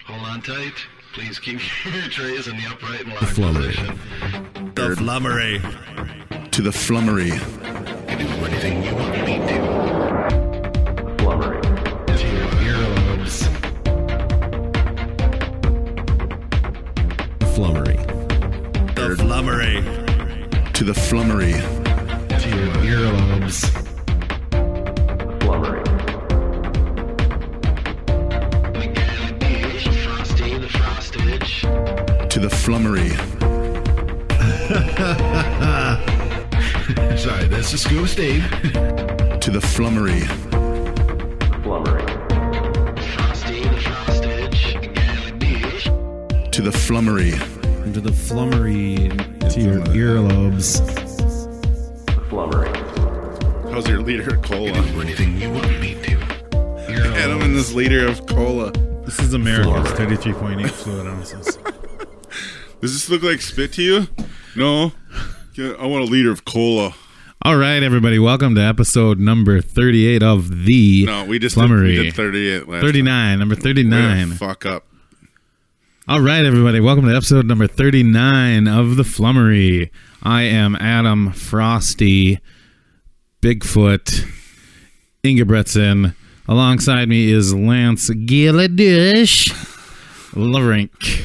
Hold on tight. Please keep your trays in the upright and locked Flummery. position. The Flummery. To the Flummery. You do anything you want me to. Flummery. To your earlobes. The Flummery. The Flummery. To the Flummery. To your earlobes. Flummery. Frosty the Frostage. To the Flummery. Sorry, this is Scuba Steve. To the Flummery. Flummery. Frosty the Frostage. To the Flummery. Into the Flummery. To your earlobes. Flummery. How's your liter of cola? Do anything you want me to. Adam in this liter of cola. This is America's 33.8 fluid ounces. Does this look like spit to you? No. I want a liter of cola. All right, everybody. Welcome to episode number 38 of the No, we just Flummery. did 38 last 39, number time. 39. Way to fuck up. All right, everybody. Welcome to episode number 39 of the Flummery. I am Adam Frosty Bigfoot Ingebretson. Alongside me is Lance Giladish Larink.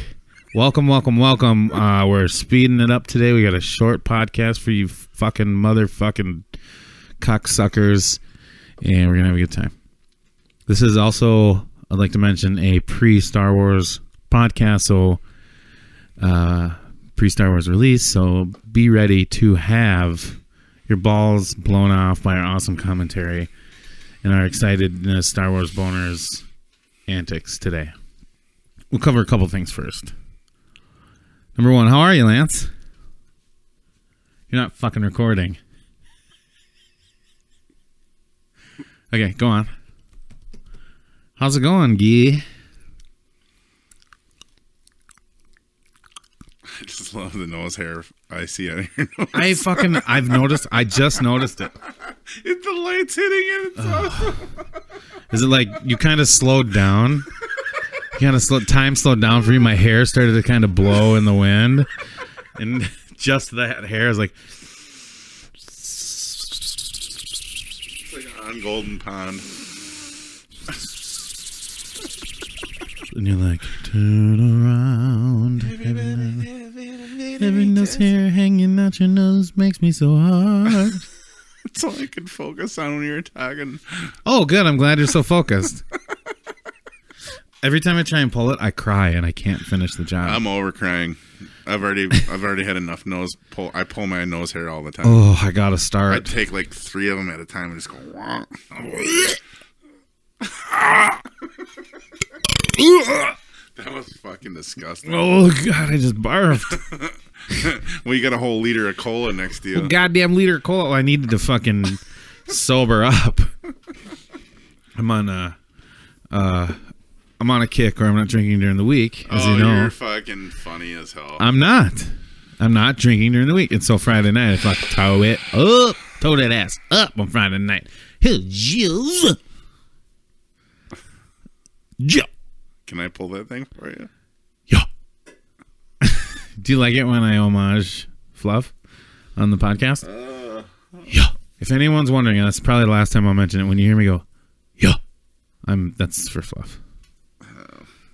Welcome. We're speeding it up today. We got a short podcast for you fucking motherfucking cocksuckers, and we're going to have a good time. This is also, I'd like to mention, a pre-Star Wars podcast, so pre-Star Wars release, so be ready to have your balls blown off by our awesome commentary and our excited Star Wars boners antics today. We'll cover a couple things first. Number one, how are you, Lance? You're not fucking recording. Okay, go on. How's it going, Guy? I just love the nose hair I see on your nose. I just noticed it. It's the lights hitting it. It's awesome. Is it like you kind of slowed down? Time slowed down for you. My hair started to kind of blow in the wind. And just that hair is like... It's like on Golden Pond. And you're like, turn around. Every nose hair hanging out your nose makes me so hard. That's all I could focus on when you were talking. Oh, good. I'm glad you're so focused. Every time I try and pull it, I cry and I can't finish the job. I'm over crying. I've already had enough nose pull. I pull my nose hair all the time. Oh, I gotta start. I take like 3 of them at a time and just go. Wah. That was fucking disgusting. Oh God, I just barfed. Well, you got a whole liter of cola next to you. Well, goddamn liter of cola. I needed to fucking sober up. I'm on a kick where I'm not drinking during the week, as you know. You're fucking funny as hell. I'm not drinking during the week. And so Friday night, I fucking toe that ass up on Friday night. Jizz. Yeah. Can I pull that thing for you? Yeah. Do you like it when I homage Fluff on the podcast? Yeah. If anyone's wondering, and that's probably the last time I'll mention it, when you hear me go, yeah, that's for Fluff.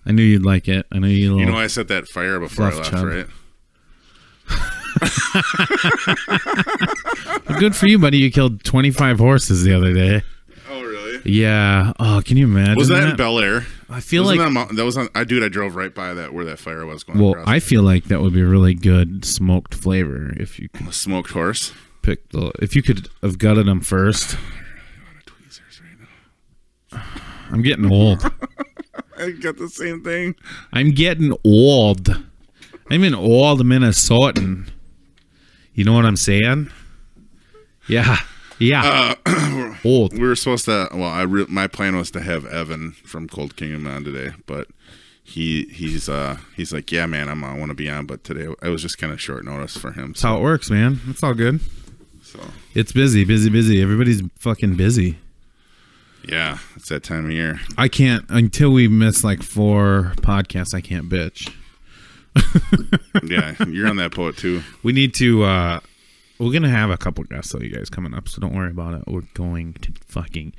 I knew you'd like it. I know you. You know, I set that fire before I left, chub. Right? Good for you, buddy. You killed 25 horses the other day. Oh, really? Yeah. Oh, can you imagine? Was that in Bel Air? I feel like that was on. I drove right by that where that fire was going. Well, across. I feel like that would be a really good smoked flavor if you could A smoked horse. pick the. If you could have gutted them first. Tweezers right now. I'm getting old. I got the same thing. I'm getting old. I'm an old Minnesotan. You know what I'm saying? Yeah. Old. We were supposed to. Well, my plan was to have Evan from Cold Kingdom on today, but he's like, yeah, man, I want to be on, but today I was just kind of short notice for him. That's how it works, man. It's all good. So It's busy. Everybody's fucking busy. Yeah, it's that time of year. I can't, until we miss like 4 podcasts, I can't bitch. Yeah, you're on that boat too. We need to, we're going to have a couple guests, though, you guys, coming up, so don't worry about it. We're going to fucking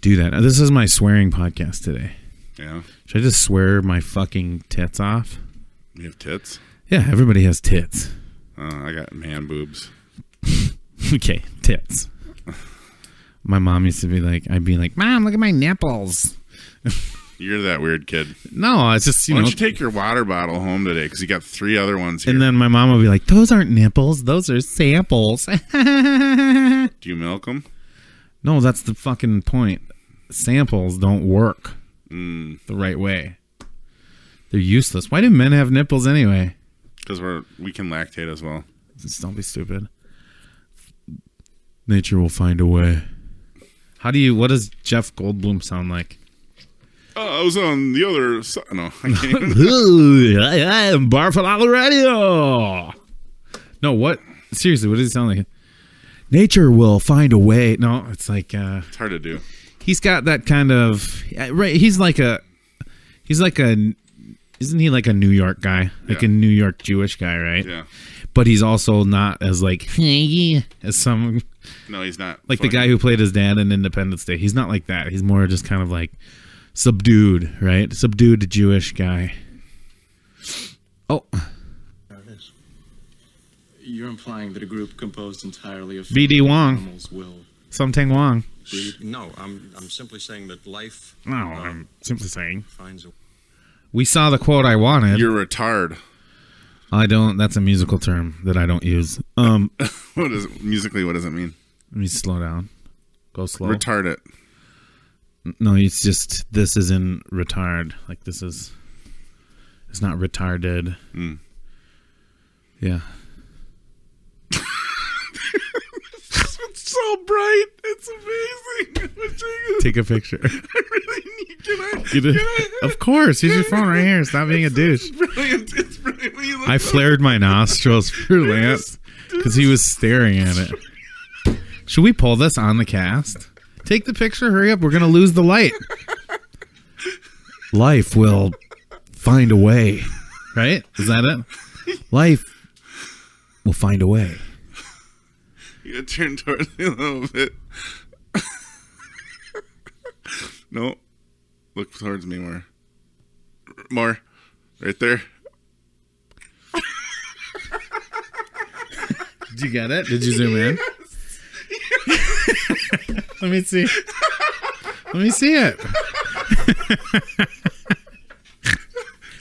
do that. This is my swearing podcast today. Yeah. Should I just swear my fucking tits off? You have tits? Yeah, everybody has tits. I got man boobs. Okay, tits. My mom used to be like, I'd be like, Mom, look at my nipples. You're that weird kid. No, it's just, Why don't you take your water bottle home today? Because you got 3 other ones here. And then my mom would be like, those aren't nipples. Those are samples. Do you milk them? No, that's the fucking point. Samples don't work Mm. the right way. They're useless. Why do men have nipples anyway? Because we can lactate as well. Just don't be stupid. Nature will find a way. What does Jeff Goldblum sound like? I was on the other side. No, I can't even. I am barfing on the radio. No, what? Seriously, what does it sound like? Nature will find a way. No, it's like It's hard to do. he's got that kind of right. Isn't he like a New York guy, like Yeah. a New York Jewish guy, right? Yeah. But he's also not as like as some No, he's not. like the guy who played his dad in Independence Day. He's not like that. He's more just kind of like subdued, right? Subdued Jewish guy. Oh, You're implying that a group composed entirely of B.D. Wong. animals will Something Wong. breed? No, I'm simply saying that life No, I'm simply saying. finds a We saw the quote I wanted. You're retard. I don't. That's a musical term that I don't use. What is musically? What does it mean? Let me slow down. Go slow. Retard it. No, it's just this is in retard. Like this is. It's not retarded. Mm. Yeah. It's so bright. It's amazing. I'm wishing it. Take a picture. I really need. Can I? Get it? Of course. Here's your phone right here. Stop being a douche. Brilliant. It's brilliant. When you look I flared my nostrils for Lance because he was staring at it. Should we pull this on the cast? Take the picture. Hurry up. We're going to lose the light. Life will find a way. Right? Is that it? Life will find a way. You gotta turn towards me a little bit. No. Look towards me more. More. Right there. Did you get it? Did you zoom in? Let me see. Let me see it.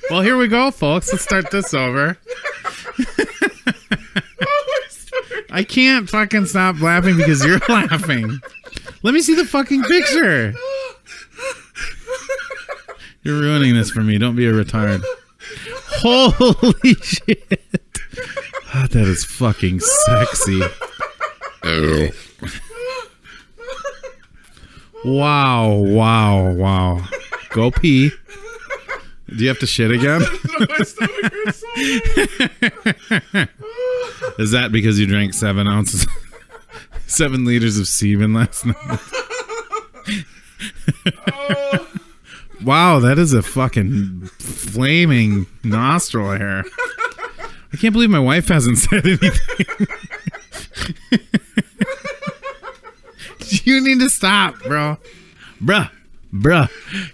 Well, here we go, folks. Let's start this over. I can't fucking stop laughing because you're laughing. Let me see the fucking picture. You're ruining this for me. Don't be a retard. Holy shit. Ah, that is fucking sexy. Wow, wow, wow. Go pee. Do you have to shit again? No, my stomach hurts so bad. Is that because you drank 7 ounces, 7 liters of semen last night? Wow, that is a fucking flaming nostril hair. I can't believe my wife hasn't said anything. You need to stop, bro. Bruh.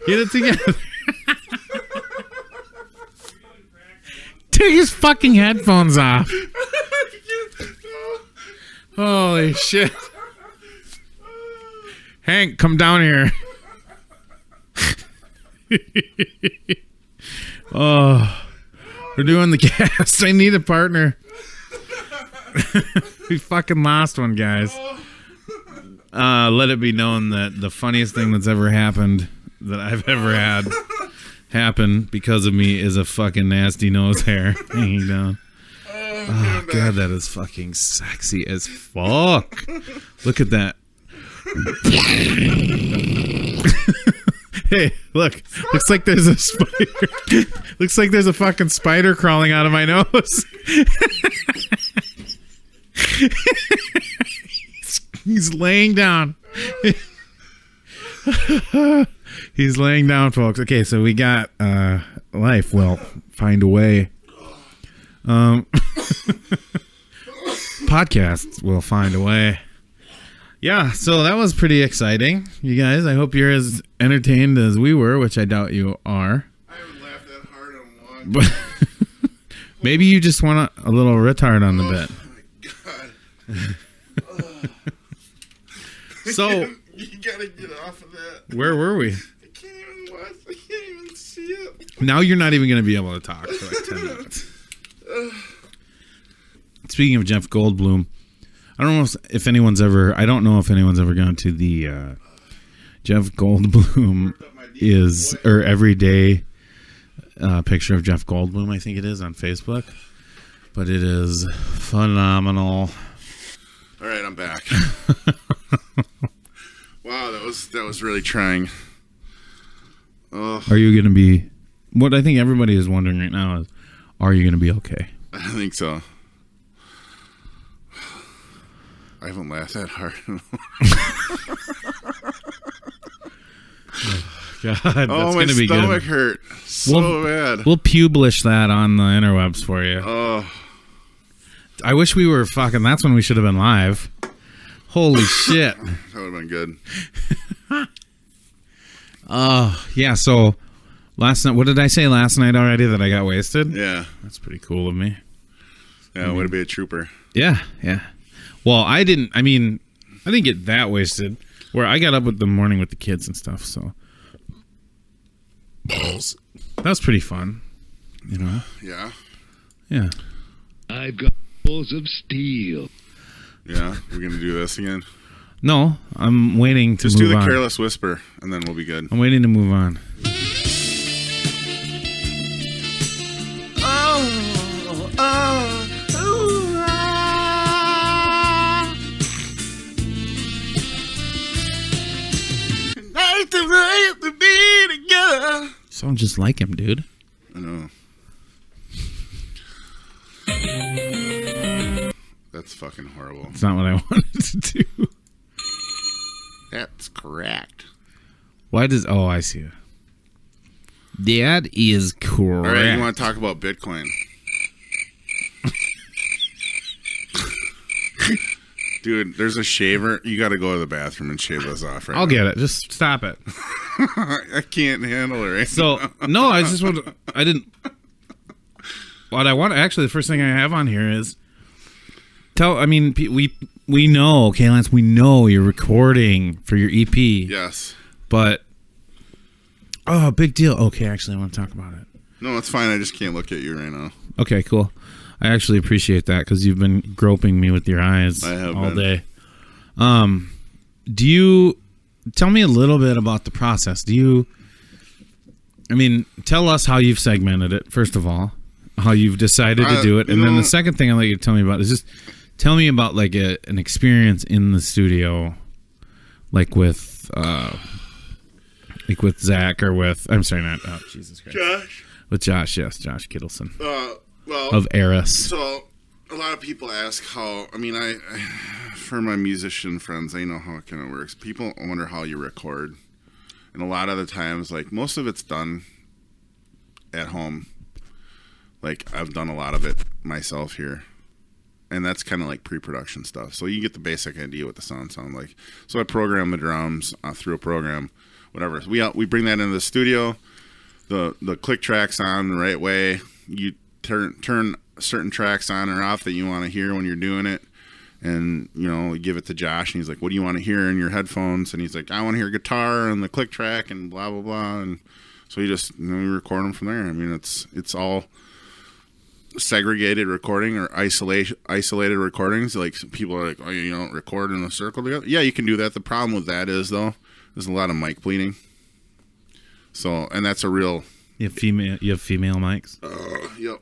Get it together. Take his fucking headphones off. Holy shit. Hank, come down here. Oh, we're doing the cast. I need a partner. We fucking lost one, guys. Let it be known that the funniest thing that's ever happened, that I've ever had happen because of me, is a fucking nasty nose hair hanging down. Oh, God, that is fucking sexy as fuck. Look at that. Hey, look. Looks like there's a spider. Looks like there's a fucking spider crawling out of my nose. He's laying down. He's laying down, folks. Okay, so we got life will find a way. Podcasts will find a way. Yeah, so that was pretty exciting, you guys. I hope you're as entertained as we were, which I doubt you are. I haven't laughed that hard on a long But maybe you just want a little retard on the bit. Oh my god. So, you gotta get off of that. where were we? I can't even watch. I can't even see it. Now you're not even going to be able to talk for like 10 minutes. Speaking of Jeff Goldblum, I don't know if anyone's ever gone to the Jeff Goldblum or everyday picture of Jeff Goldblum, I think it is, on Facebook. But it is phenomenal. All right, I'm back. Wow, that was really trying. Oh, Are you going to be... What I think everybody is wondering right now is, are you going to be okay? I think so. I haven't laughed that hard. God, that's Oh, my going to be stomach good. hurt so bad. We'll publish that on the interwebs for you. Oh, I wish we were fucking... That's when we should have been live. Holy shit. that would have been good. Yeah, so last night... What did I say last night already? That I got wasted? Yeah, That's pretty cool of me. yeah, would be a trooper. Yeah, yeah. Well, I didn't get that wasted. Where I got up with the morning with the kids and stuff, so... That was pretty fun. You know? Yeah, Yeah. I've got balls of steel. yeah. We're gonna do this again. No, I'm waiting to Just move do the on. careless whisper, and then we'll be good. I'm waiting to move on. Sound just like him, dude. I know. That's fucking horrible. It's not what I wanted to do. That's correct. Why does... Oh, I see it. That is correct. All right, you want to talk about Bitcoin? Dude, there's a shaver. You got to go to the bathroom and shave those off right I'll now. get it. Just stop it. I can't handle it right So, no, I just want... I didn't... What I want... Actually, the first thing I have on here is... we know, okay, Lance, we know you're recording for your EP. Yes. But... Oh, big deal. Okay, actually, I want to talk about it. No, it's fine. I just can't look at you right now. Okay, cool. I actually appreciate that because you've been groping me with your eyes I have all been. day. Do you... Tell me a little bit about the process. Tell us how you've segmented it, first of all. How you've decided to do it. And then the second thing I'd like you to tell me about is just... Tell me about like an experience in the studio, like with Zach or with... I'm sorry, not... Oh, Jesus Christ. Josh? With Josh, yes. Josh Kittleson. Well, Of Eris. so a lot of people ask how... I for my musician friends, they know how it kind of works. People wonder how you record. And a lot of the times, like, most of it's done at home. Like, I've done a lot of it myself here. And that's kind of like pre-production stuff. So you get the basic idea what the sound like. So I program the drums through a program, whatever. We bring that into the studio. The click track's on the right way. You turn certain tracks on or off that you want to hear when you're doing it. And, you give it to Josh, and he's like, what do you want to hear in your headphones? And he's like, I want to hear guitar and the click track and blah, blah, blah. And so you just we record them from there. It's all segregated recording or isolated recordings. Like, people are like, oh, you don't record in a circle together? Yeah, you can do that. The problem with that is, though, there's a lot of mic bleeding. So, and that's a real... You have female mics? Yep.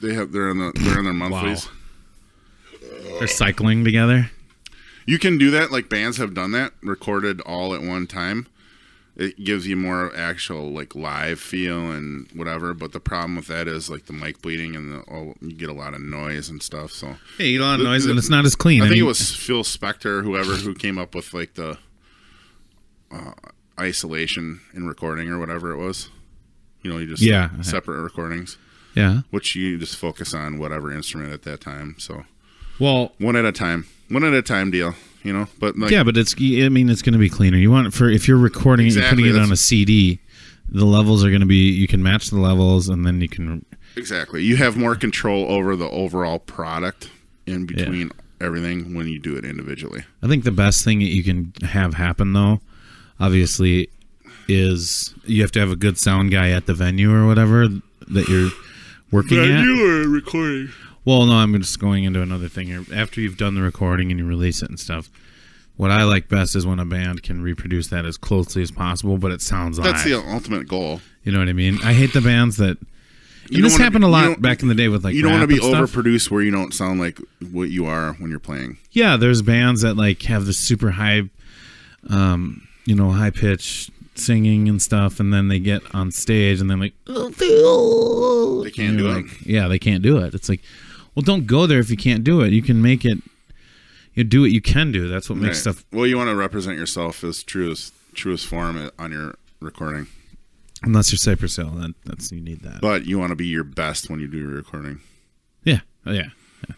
They're in their monthlies. Wow. They're cycling together? You can do that. Like, bands have done that, recorded all at one time. It gives you more actual, like, live feel and whatever. But the problem with that is, like, the mic bleeding and you get a lot of noise and stuff. So Hey, you get a lot of noise, and it's not as clean. I think it was Phil Spector, who came up with, like, the isolation in recording or whatever it was. You know, you just separate recordings. Yeah. Which you just focus on whatever instrument at that time. So, well, one at a time deal. You know, but like, yeah, but it's going to be cleaner. You want it for if you're recording exactly, it, you're putting it on a CD. The levels are going to be, you can match the levels, and then you can exactly. You have more control over the overall product in between everything when you do it individually. I think the best thing that you can have happen, though, obviously, is you have to have a good sound guy at the venue or whatever that you're working at. Venue or recording? Well, no, I'm just going into another thing here. After you've done the recording and you release it and stuff, what I like best is when a band can reproduce that as closely as possible, but it sounds live. That's the ultimate goal. You know what I mean? I hate the bands that... And this happened a lot back in the day with like you don't want to be stuff. overproduced where you don't sound like what you are when you're playing. Yeah, there's bands that like have this super high, high pitch singing and stuff, and then they get on stage and they're like, they can't do it. Yeah, they can't do it. It's like, well, don't go there if you can't do it. You can make it. You do what you can do. That's what makes stuff. Well, you want to represent yourself as truest form on your recording. Unless you're Cypress Hill, that's you need that. But you want to be your best when you do your recording. Yeah, yeah. Well,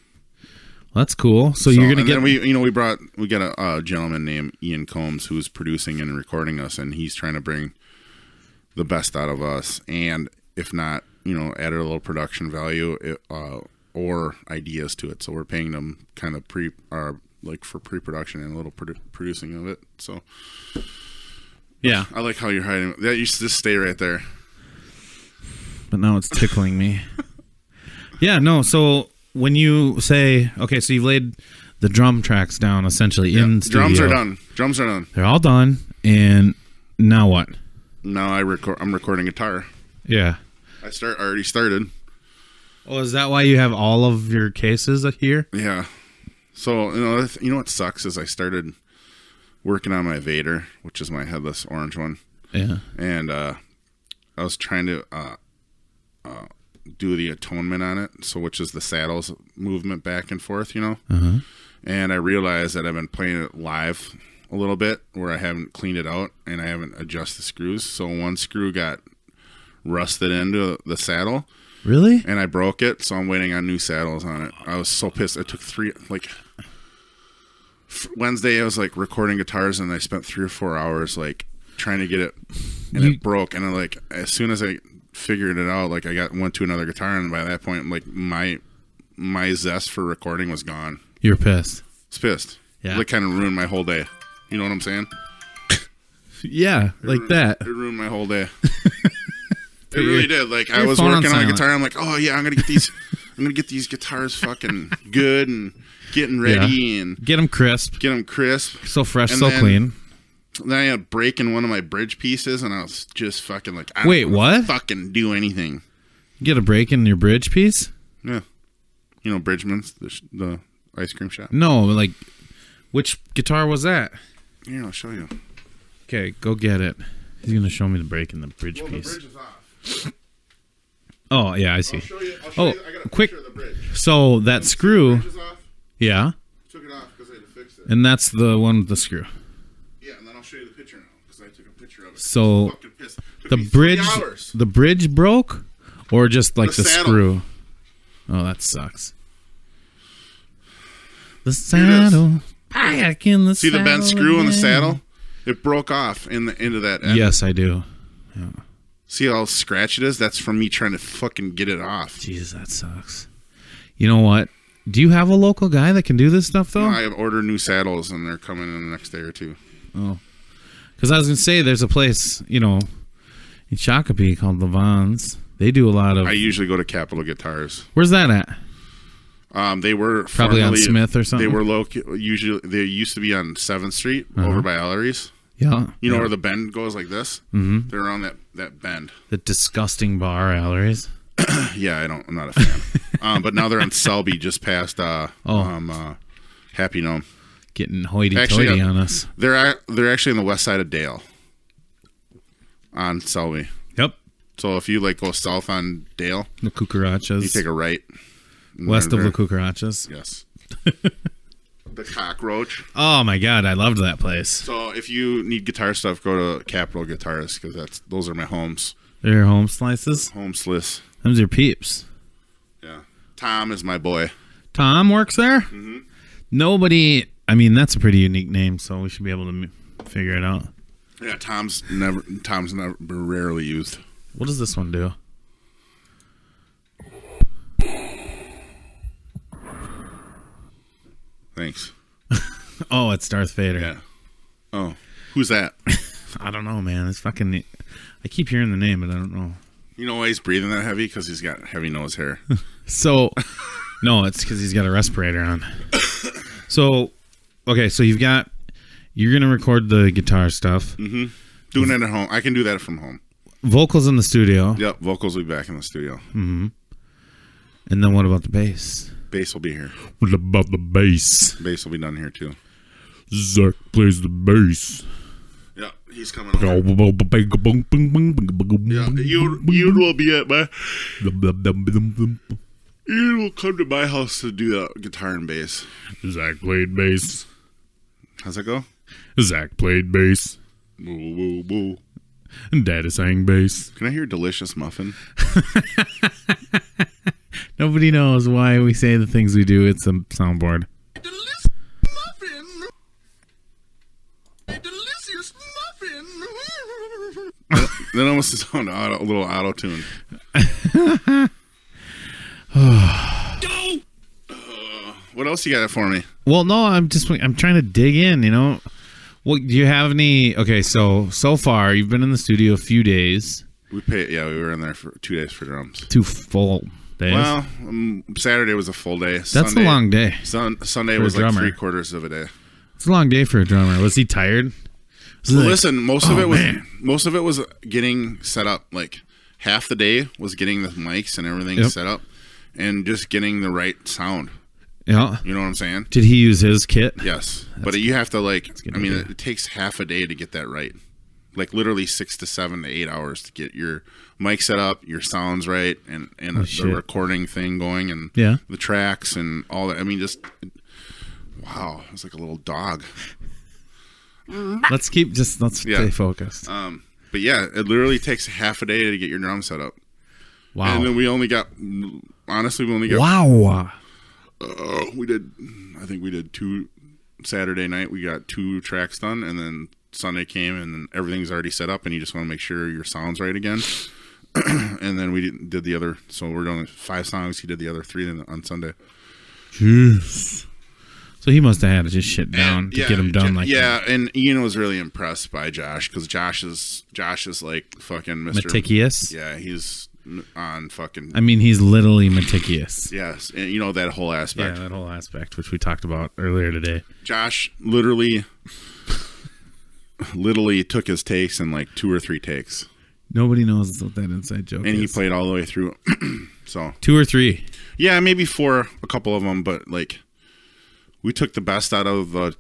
that's cool. So you're gonna get. We got a gentleman named Ian Combs who's producing and recording us, and he's trying to bring the best out of us, and if not, add a little production value or ideas to it. So we're paying them kind of for pre-production and a little producing of it. So. Yeah. I like how you're hiding. That you just stay right there. But now it's tickling me. Yeah, no, so when you say, okay, so you've laid the drum tracks down essentially in studio. Drums are done. They're all done. And now what? Now I'm recording guitar. Yeah. I already started. Oh, is that why you have all of your cases here? Yeah. So, you know what sucks is I started working on my Vader, which is my headless orange one. Yeah. And I was trying to do the atonement on it, which is the saddles movement back and forth, Uh-huh. And I realized that I've been playing it live a little bit where I haven't cleaned it out and I haven't adjusted the screws. So one screw got rusted into the saddle. Really? And I broke it, so I'm waiting on new saddles on it. I was so pissed. I took Wednesday I was recording guitars, and I spent 3 or 4 hours trying to get it, and it broke. And as soon as I figured it out, I went to another guitar, and by that point, my zest for recording was gone. You're pissed. I was pissed. Yeah. It kind of ruined my whole day. You know what I'm saying? Yeah, that. It ruined my whole day. It really did. I was working on a guitar. I'm like, oh yeah, I'm gonna get these. I'm gonna get these guitars fucking good and getting ready and get them crisp. So fresh, and so clean. Then I had a break in one of my bridge pieces, and I was just fucking wait, what? Fucking do anything. Get a break in your bridge piece? Yeah. Bridgman's the ice cream shop. No, which guitar was that? Here, I'll show you. Okay, go get it. He's gonna show me the break in the bridge piece. The bridge is off. Oh yeah, I see. I'll show you. I got a quick. picture of the bridge. So that screw. The bridge is off. Yeah. Took it off because I had to fix it. And that's the one with the screw. Yeah, and then I'll show you the picture now because I took a picture of it. So the bridge broke, or just the saddle. screw. Oh, that sucks. The saddle. Back in the See saddle the bent screw again. in the saddle? It broke off into that end. Yes, I do. Yeah. See how scratched it is? That's from me trying to fucking get it off. Jesus, that sucks. You know what? Do you have a local guy that can do this stuff, though? No, I have ordered new saddles, and they're coming in the next day or two. Oh. Because I was going to say, there's a place, in Shakopee called Levon's. They do a lot of... I usually go to Capitol Guitars. Where's that at? They were probably on Smith or something. They were usually they used to be on 7th Street over by Eris. Yeah. Where the bend goes like this? Mm-hmm. They're on that bend. The disgusting bar, Eris. Yeah, I'm not a fan. But now they're on Selby, just past Happy Gnome. Getting hoity-toity on us. They're actually on the west side of Dale. On Selby. Yep. So if you go south on Dale, the Cucarachas. You take a right. West of the Cucarachas. Yes. The Cockroach. Oh my god, I loved that place. So if you need guitar stuff, go to Capital Guitarist because those are my homes. They're your home slices? Home slice. Them's your peeps. Yeah. Tom is my boy. Tom works there? Mm-hmm. Nobody... I mean, that's a pretty unique name, so we should be able to figure it out. Yeah, Tom's never rarely used. What does this one do? Thanks. Oh, it's Darth Vader. Yeah. Oh, who's that? I don't know, man. It's fucking... I keep hearing the name, but I don't know. You know why he's breathing that heavy? Because he's got heavy nose hair. So, no, it's because he's got a respirator on. So, okay, so you're going to record the guitar stuff. Mm-hmm. Doing it at home. I can do that from home. Vocals in the studio. Yep, vocals will be back in the studio. Mm-hmm. And then what about the bass? Bass will be here. What about the bass? Bass will be done here too. Zach plays the bass. Yeah, he's coming over. Yeah, you will be at my... You will come to my house to do the guitar and bass. Zach played bass. How's that go? Zach played bass. Woo, woo, woo. And Daddy sang bass. Can I hear Delicious Muffin? Nobody knows why we say the things we do. It's a soundboard. Delicious Muffin. A delicious muffin. That almost sounds a little auto-tuned. What else you got for me? Well, no, I'm trying to dig in, you know. Well, do you have any... Okay, so far, you've been in the studio a few days. We were in there for 2 days for drums. 2 full days? Well, Saturday was a full day. That's a long day. Sunday was like 3/4 of a day. It's a long day for a drummer. Was he tired? Well, listen, most of it was getting set up. Like half the day was getting the mics and everything set up, and just getting the right sound. Yeah, you know what I'm saying. Did he use his kit? Yes, but you have to it takes half a day to get that right. Like literally 6 to 7 to 8 hours to get your mic set up, your sounds right, and the recording thing going, and the tracks and all that. I mean, just wow, it's like a little dog. Let's stay focused. But yeah, it literally takes half a day to get your drum set up. Wow. And then we only got wow. I think we did 2 Saturday night. We got 2 tracks done, and then Sunday came, and then everything's already set up, and you just want to make sure your sound's right again. And then we did the other. So we're doing 5 songs. He did the other 3 on Sunday. Jeez. So he must have had to just shit down to get him done like that. Yeah, and Ian was really impressed by Josh because Josh is like fucking Mr. Meticulous? Yeah, he's on fucking... I mean, he's literally meticulous. Yes, and you know that whole aspect. Yeah, that whole aspect, which we talked about earlier today. Josh literally took his takes in like 2 or 3 takes. Nobody knows what that inside joke is. And he played all the way through. So 2 or 3. Yeah, maybe 4, a couple of them, but like we took the best out of the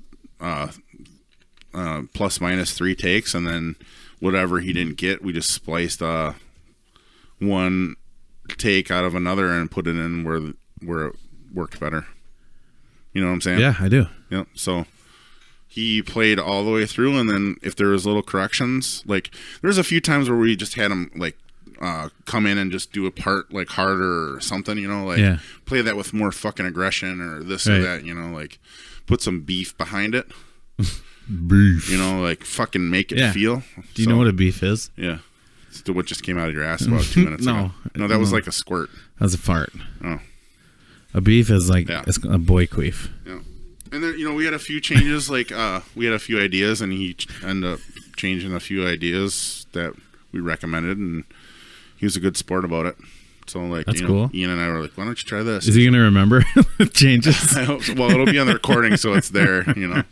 plus minus 3 takes, and then whatever he didn't get, we just spliced one take out of another and put it in where it worked better. You know what I'm saying? Yeah, I do. Yep. So he played all the way through, and then if there was little corrections, like there's a few times where we just had him like come in and just do a part like harder or something, you know, like play that with more fucking aggression or this or that, you know, like put some beef behind it. Beef. You know, like fucking make it feel. Do you know what a beef is? Yeah. It's what just came out of your ass about 2 minutes ago. No, that was like a squirt. That was a fart. Oh. A beef is like it's a boy queef. Yeah. And then, you know, we had a few changes, like we had a few ideas, and he ended up changing a few ideas that we recommended, and he was a good sport about it. So, like, that's cool. Ian and I were like, why don't you try this? Is he going to remember the changes? I hope so. Well, it'll be on the recording, so it's there, you know.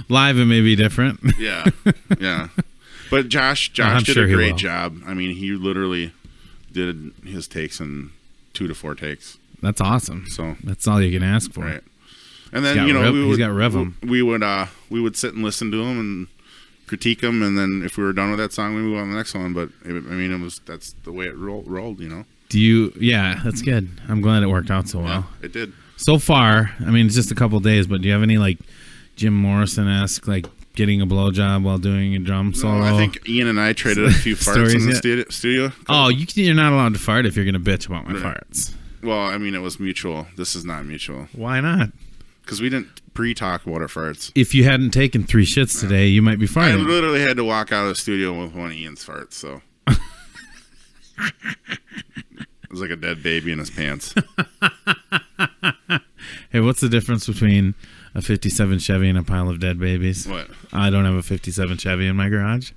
Live it may be different. Yeah. But Josh did a great job. I mean, he literally did his takes in 2 to 4 takes. That's awesome. So that's all you can ask for. Right. And then, you know, he's got Rev'em. We would sit and listen to him and critique him, and then if we were done with that song, we move on to the next one. But I mean, that's the way it rolled, you know. Yeah, that's good. I'm glad it worked out so well. Yeah, it did. So far, I mean, it's just a couple days, but do you have any like Jim Morrison-esque like getting a blowjob while doing a drum solo? No, I think Ian and I traded a few farts in the studio. Oh, you're not allowed to fart if you're going to bitch about my farts. Well, I mean, it was mutual. This is not mutual. Why not? Because we didn't pre-talk about our farts. If you hadn't taken 3 shits today, you might be I farting. literally had to walk out of the studio with one of Ian's farts, so. It was like a dead baby in his pants. Hey, what's the difference between a 57 Chevy and a pile of dead babies? What? I don't have a 57 Chevy in my garage.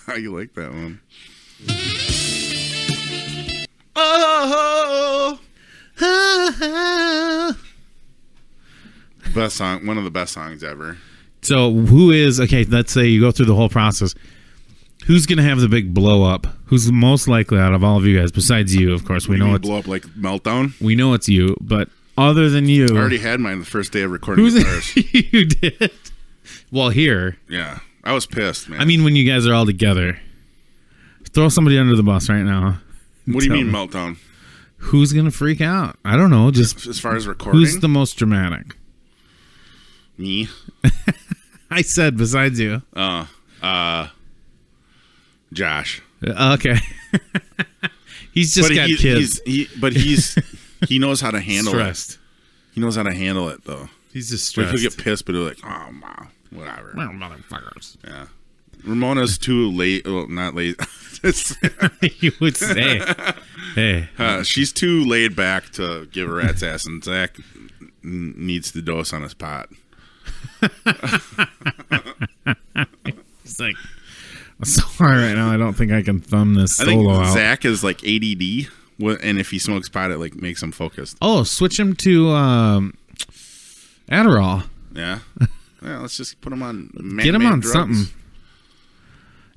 How you like that one? Best song, one of the best songs ever. So who is, okay, let's say you go through the whole process. Who's going to have the big blow up? Who's the most likely out of all of you guys, besides you, of course? We know it's blow up like Meltdown. We know it's you, but other than you, I already had mine the first day of recording who's guitars. You did? Well, here. Yeah, I was pissed, man. I mean, when you guys are all together, throw somebody under the bus right now. What do you mean Meltdown? Who's going to freak out? I don't know. Just as far as recording, who's the most dramatic? Me. I said besides you. Josh. Okay. He's just got kids. He knows how to handle Stressed. it. He knows how to handle it, though. He's just Like, stressed. he'll get pissed, but he'll like, oh, wow, whatever. Well, motherfuckers. Yeah. Ramona's too late. Well, not late. You would say. Hey. She's too laid back to give a rat's ass, and Zach needs the dose on his pot. It's like, I'm sorry right now. I don't think I can thumb this solo out. Zach is like ADD, and if he smokes pot, it like makes him focused. Oh, switch him to Adderall. Yeah. Yeah, let's just put him on. Get him on drugs. something.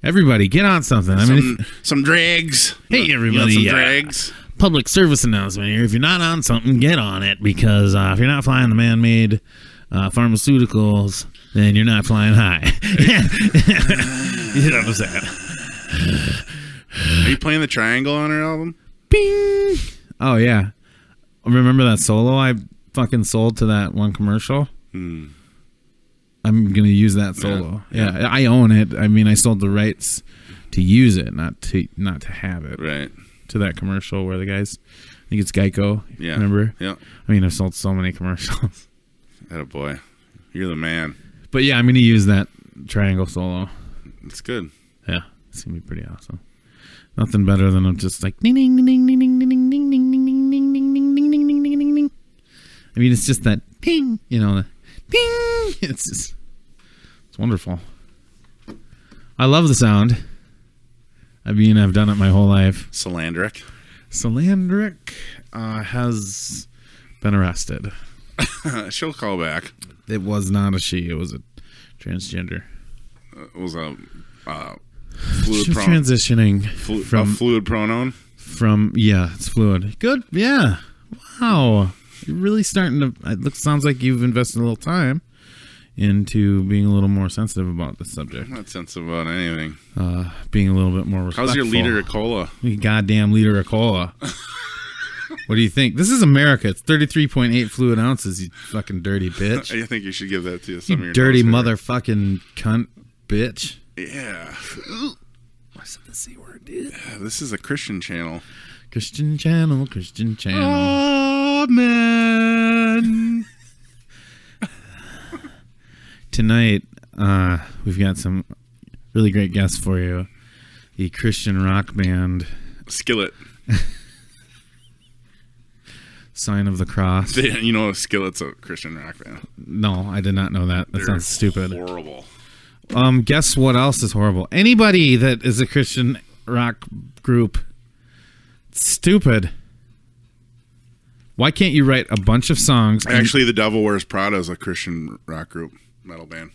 Everybody, get on something. I mean, some drags. Hey, everybody, some drags. Public service announcement here. If you're not on something, get on it, because if you're not flying the man-made pharmaceuticals, then you're not flying high. You know what I'm saying? Are you playing the triangle on her album? Bing! Oh, yeah. Remember that solo I fucking sold to that one commercial? I'm going to use that solo. Yeah, I own it. I mean, I sold the rights to use it, not to have it. Right. To that commercial where the guys, I think it's Geico. Yeah. Remember? Yeah. I mean, I've sold so many commercials. Atta boy. You're the man. But yeah, I'm going to use that triangle solo. It's good. Yeah. It's going to be pretty awesome. Nothing better than I'm just like ding ding ding ding ding ding ding ding ding ding ding ding ding ding ding ding ding ding ding. I mean, it's just that ding, you know, ding. It's just, it's wonderful. I love the sound. I mean, I've done it my whole life. Salandric has been arrested. She'll call back. It was not a she. It was a transgender. It was a She's fluid pronoun. transitioning from a fluid pronoun. From it's fluid. Good. Yeah. Wow. You're really starting to. It sounds like you've invested a little time into being a little more sensitive about the subject. I'm not sensitive about anything. Being a little bit more respectful. How's your liter of cola? You goddamn liter of cola. What do you think? This is America. It's 33.8 fluid ounces, you fucking dirty bitch. I think you should give that to some of You your dirty toast motherfucking cunt bitch. Yeah. I said the C word, dude. This is a Christian channel. Christian channel. Amen. Tonight, we've got some really great guests for you. The Christian rock band Skillet. Sign of the Cross. You know Skillet's a Christian rock band. No, I did not know that. That sounds stupid. Horrible. Guess what else is horrible? Anybody that is a Christian rock group, stupid. Why can't you write a bunch of songs? Actually, The Devil Wears Prada is a Christian rock group, metal band.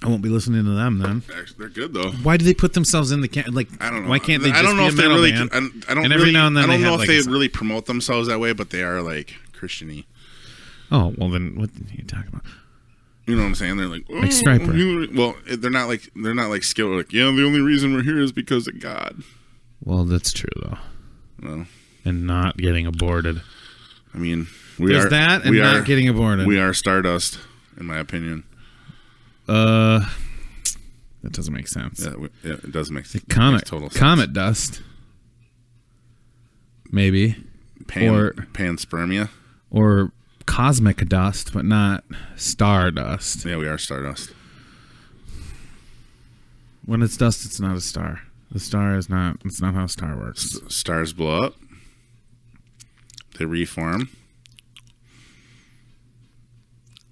I won't be listening to them then. Actually, they're good though. Why do they put themselves in the I don't know. Why can't they just I don't know be if a they metal really. band? I don't and really, every now and then I don't they know have if like they really promote themselves that way, but they are like Christian-y. Oh well, then what are you talking about? You know what I'm saying? They're like, Like Striper. Well, they're not like skilled. Like, yeah, the only reason we're here is because of God. Well, that's true though. Well, And not getting aborted. I mean, There's that and not getting aborted. We are Stardust, in my opinion. That doesn't make sense. Yeah, it does make sense. Comet, Total sense. comet dust, maybe, panspermia, or cosmic dust, but not stardust. Yeah, we are Stardust. When it's dust, it's not a star. The star is not. It's not how a star works. Stars blow up. They reform.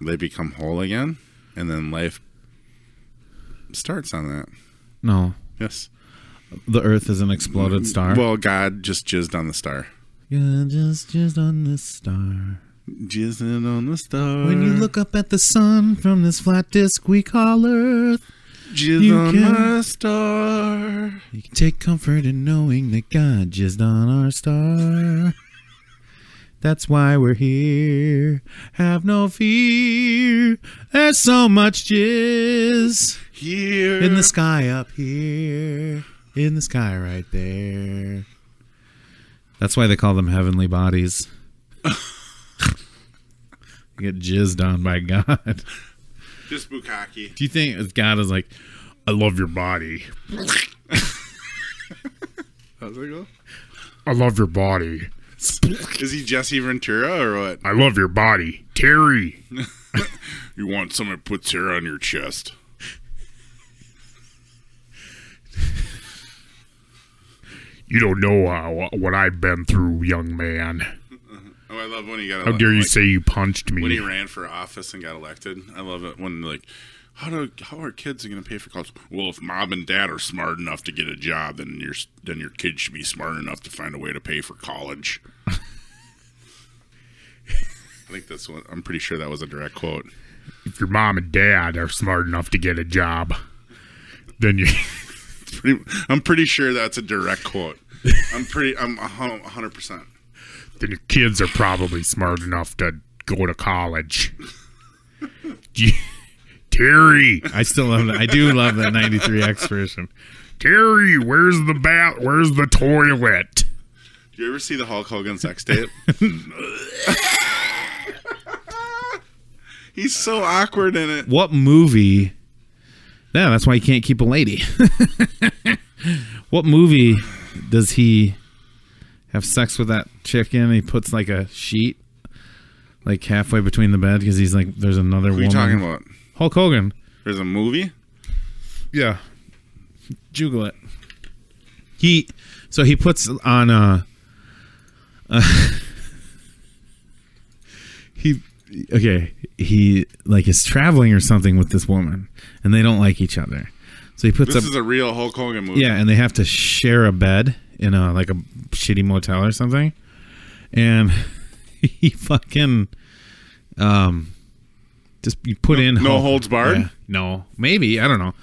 They become whole again, and then life starts on that. No, Yes. the Earth is an exploded star. Well, God just jizzed on the star. Yeah, just on the star. Jizzing on the star. When you look up at the sun from this flat disk we call Earth, jizz you on can- my star. you can take comfort in knowing that God jizzed on our star. That's why we're here. Have no fear. There's so much jizz Here. in the sky up here. In the sky right there. That's why they call them heavenly bodies. You get jizzed on by God. Just bukkake. Do you think God is like, I love your body. How's it go? I love your body. Is he Jesse Ventura or what? I love your body. Terry. You want someone to put hair on your chest? You don't know what I've been through, young man. Oh, I love when he got. How dare you say you punched me? When he ran for office and got elected? I love it when like, how are kids going to pay for college? Well, if mom and dad are smart enough to get a job, then your kid should be smart enough to find a way to pay for college. I think that's what I'm pretty sure that was a direct quote. If your mom and dad are smart enough to get a job, then you. I'm pretty sure that's a direct quote. I'm 100%. Then your kids are probably smart enough to go to college. Terry, I still love that. I do love that 93 X version. Terry, where's the toilet? Do you ever see the Hulk Hogan sex tape? He's so awkward in it. What movie? Yeah, that's why you can't keep a lady. What movie does he have sex with that chick in? He puts like a sheet like halfway between the bed because he's like, there's another Who are woman. you talking about? Hulk Hogan. There's a movie? Yeah. Juggle it. He puts on he like is traveling or something with this woman and they don't like each other. So he puts This is a real Hulk Hogan movie. yeah, and they have to share a bed in a shitty motel or something. And he fucking just you put in No Hulk- holds barred? Yeah, no, maybe, I don't know.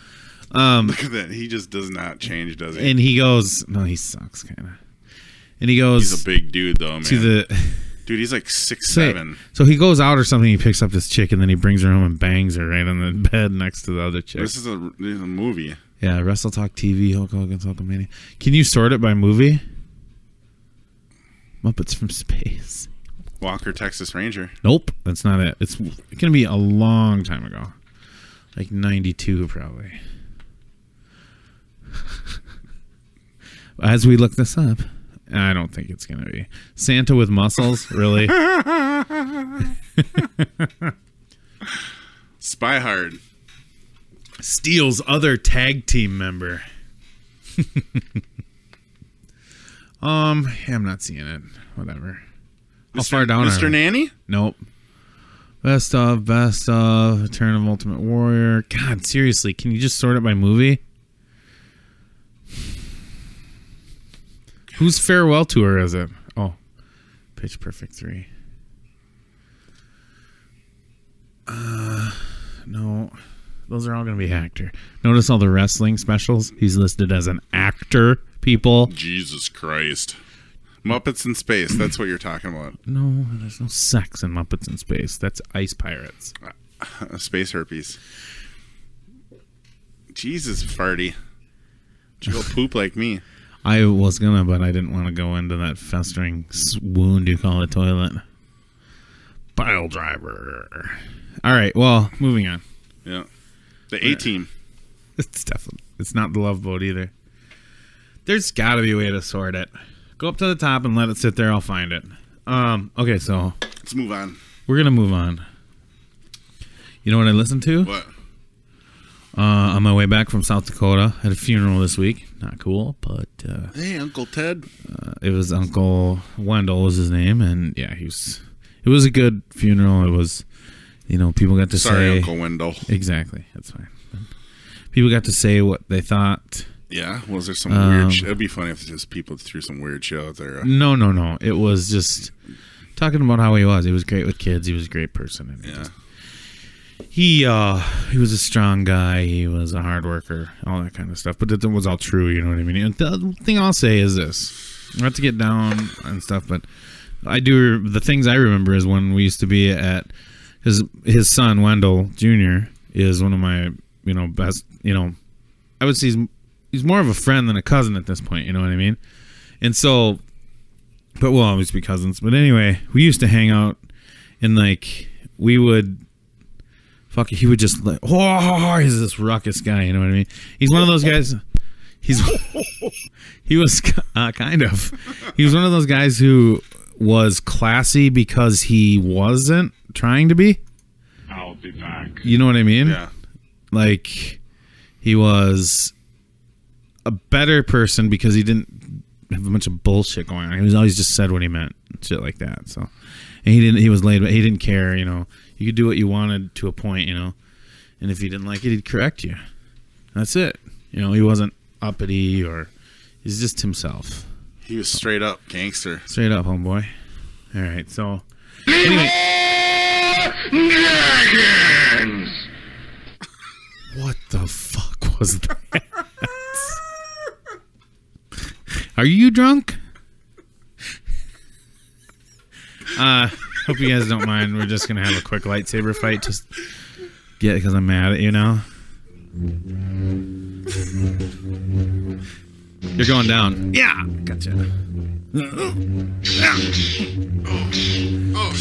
Look at that. He just does not change, does he? And he goes, no, he sucks kind of. And he goes He's a big dude, though, man. to the Dude, he's like 6'7". So he goes out or something. He picks up this chick and then he brings her home and bangs her right on the bed next to the other chick. This is a movie. Yeah, Wrestle Talk TV, Hulk Hogan's Hulkamania. Can you sort it by movie? Muppets from Space. Walker, Texas Ranger. Nope, that's not it. It's going to be a long time ago. Like 92 probably. As we look this up, I don't think it's going to be. Santa with muscles? Really? Spy Hard. Steals other tag team member. Yeah, I'm not seeing it. Whatever. How far down are Mr. we? Nanny? Nope. Best of, Return of Ultimate Warrior. God, seriously, can you just sort it by movie? Whose farewell tour is it? Oh, Pitch Perfect 3. No. Those are all going to be actor. Notice all the wrestling specials. He's listed as an actor, people. Jesus Christ. Muppets in Space. That's what you're talking about. No, there's no sex in Muppets in Space. That's Ice Pirates. Space herpes. Jesus, farty. Did you go poop like me? I was gonna, but I didn't want to go into that festering wound you call a toilet. Pile driver. All right, well, moving on. Yeah. The A-team. It's not the Love Boat either. There's got to be a way to sort it. Go up to the top and let it sit there. I'll find it. Okay, so Let's move on. we're gonna move on. You know what I listened to? What? On my way back from South Dakota, I had a funeral this week. Not cool, but Hey, Uncle Ted. it was Uncle Wendell was his name, and yeah, it was a good funeral. It was, people got to Sorry, say Uncle Wendell. exactly. That's fine. People got to say what they thought. Yeah, was there some weird shit? It'd be funny if just people threw some weird shit out there. No. It was just talking about how he was. He was great with kids. He was a great person. And Yeah. he was a strong guy. He was a hard worker. All that kind of stuff. But it was all true. You know what I mean? And the thing I'll say is this: not to get down and stuff, but the things I remember is when we used to be at his son Wendell Jr. is one of my best. I would say he's more of a friend than a cousin at this point. You know what I mean? And so, but we'll always be cousins. But anyway, we used to hang out and we would. He would just he's this ruckus guy, you know what I mean? He's one of those guys. He was kind of. He was one of those guys who was classy because he wasn't trying to be. I'll be back. You know what I mean? Yeah. He was a better person because he didn't have a bunch of bullshit going on. He was always just said what he meant, shit like that. So, and he was laid, but he didn't care. You could do what you wanted to a point, and if you didn't like it, he'd correct you. That's it. He wasn't uppity or he's just himself. He was straight up gangster. Straight up, homeboy. All right, so anyway. Dragons! What the fuck was that? Are you drunk? Hope you guys don't mind. We're just gonna have a quick lightsaber fight. Just because I'm mad at you now. You're going down. Yeah, gotcha. Oh,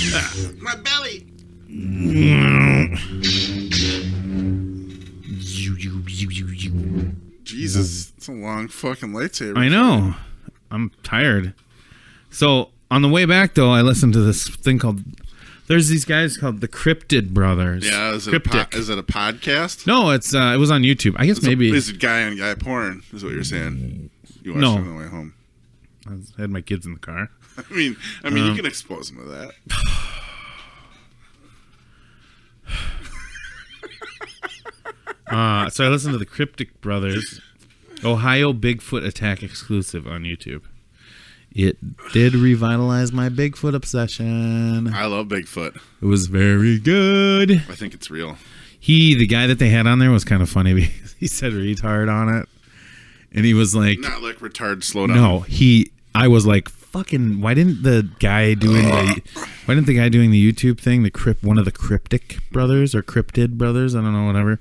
my belly. Jesus, it's a long fucking lightsaber. I know. I'm tired. So on the way back, though, I listened to this thing called. There's these guys called the Cryptid Brothers. Yeah, is it a podcast? No, it was on YouTube. I guess maybe It's a guy on guy porn. Is what you're saying? You watched No. it on the way home. I had my kids in the car. I mean, you can expose them to that. So I listened to the Cryptic Brothers Ohio Bigfoot Attack exclusive on YouTube. It did revitalize my Bigfoot obsession. I love Bigfoot. It was very good. I think it's real. The guy that they had on there was kind of funny because he said retard on it. And he was like, Not like retard, slow down. no, I was like, fucking, why didn't the guy doing the YouTube thing, one of the Cryptic Brothers or Cryptid Brothers, I don't know, whatever.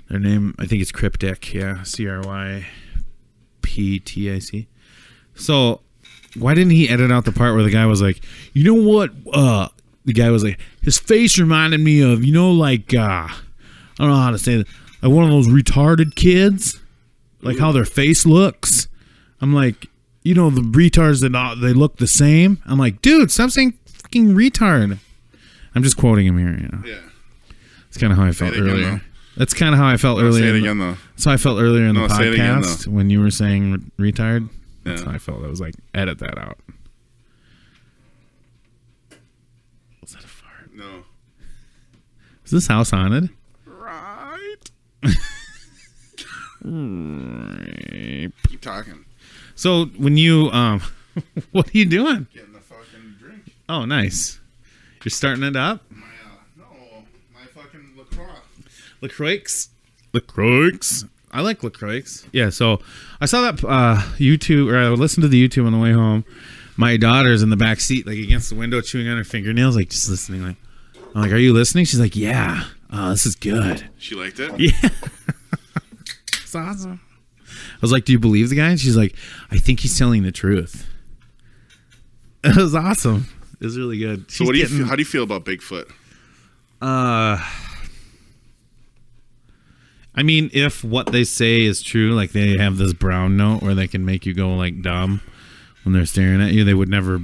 Their name, I think it's Cryptic, yeah, CRYPTIC. So, why didn't he edit out the part where the guy was like, you know what, the guy was like, his face reminded me of, I don't know how to say that, like one of those retarded kids, like how their face looks. I'm like, the retards that they look the same. I'm like, dude, stop saying fucking retard. I'm just quoting him here, Yeah. That's kind of how I felt again, earlier. though. That's kind of how I felt No, earlier. say it again, though. That's how I felt earlier in the No, say it again, podcast when you were saying retard. That's Yeah. how I felt. I was like, edit that out. Was that a fart? No. Is this house haunted? Right. Keep talking. So when you what are you doing? Getting the fucking drink. Oh, nice. You're starting it up. My fucking LaCroix. LaCroix. I like LaCroix. Yeah. So I saw that YouTube, or I listened to the YouTube on the way home. My daughter's in the back seat, like against the window, chewing on her fingernails, like just listening, like. I'm like, are you listening? She's like, yeah. Oh, this is good. She liked it? Yeah. It's awesome. I was like, do you believe the guy? And she's like, I think he's telling the truth. It was awesome. It was really good. So how do you feel about Bigfoot? I mean, if what they say is true, like they have this brown note where they can make you go like dumb when they're staring at you, they would never,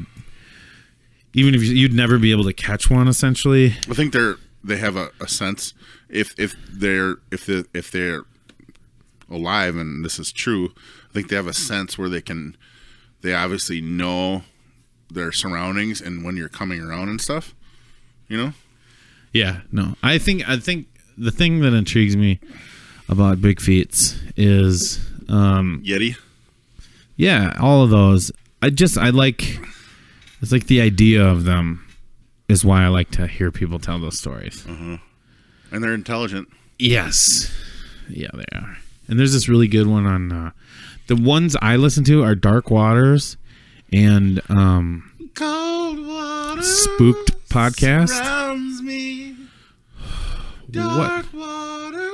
even if you'd never be able to catch one. Essentially, I think they have a sense if they're alive and this is true. I think they have a sense where they obviously know their surroundings and when you're coming around and stuff. You know? Yeah. No, I think the thing that intrigues me about big feats is Yeti. Yeah, all of those. I like, it's like the idea of them is why I like to hear people tell those stories. And they're intelligent. Yes. Yeah, they are. And there's this really good one on the ones I listen to are Dark Waters and Cold water Spooked podcast. surrounds me. Dark water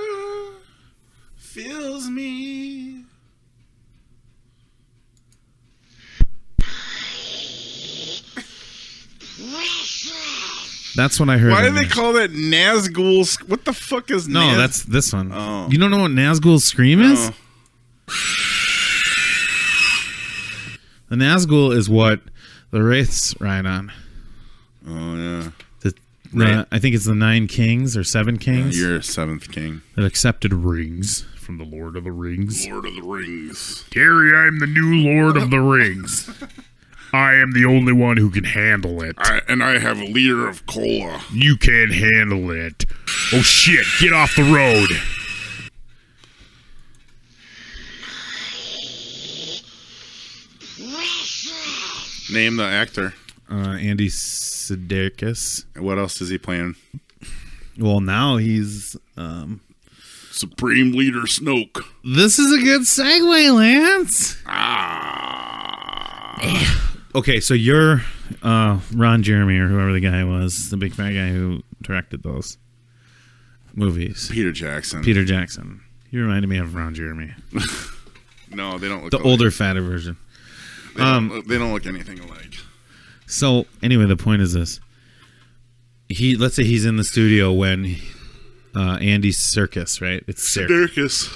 fills me. That's what I heard. Why do they call that Nazgul? What the fuck is No, that's this one. Oh. You don't know what Nazgul's scream is? Oh. The Nazgul is what the Wraiths ride on. Oh, yeah. I think it's the 9 kings or 7 kings You're a 7th king. that accepted rings from the Lord of the Rings. Lord of the Rings. Gary, I'm the new Lord of the Rings. I am the only one who can handle it. And I have a liter of cola. You can't handle it. Oh shit, get off the road. Name the actor. Andy Serkis. What else is he playing? Well, now he's... Supreme Leader Snoke. This is a good segue, Lance. Okay, so you're Ron Jeremy or whoever the guy was, the big fat guy who directed those movies. Peter Jackson. Peter Jackson. You reminded me of Ron Jeremy. No, they don't look The alike. older, fatter version. They don't look anything alike. So, anyway, the point is this. Let's say he's in the studio when Andy Serkis, right? It's Circus.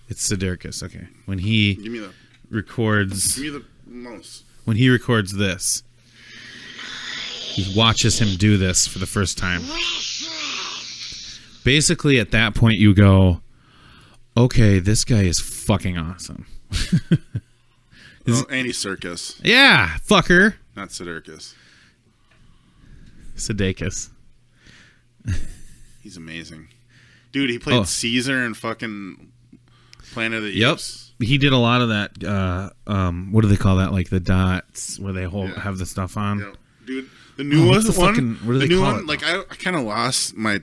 It's Serkis, okay. When he Give me the records... Give me the mouse. When he records this, he watches him do this for the first time. Basically, at that point, you go, okay, this guy is fucking awesome. Andy Serkis, Yeah, fucker. not Sudeikis. Sudeikis. He's amazing. Dude, he played Oh. Caesar in fucking Planet of the Yep. Apes. He did a lot of that, what do they call that? Like the dots where they have the stuff on. Yeah. Dude, the newest what's the one, fucking- what do the they new call one, it, like I kind of lost my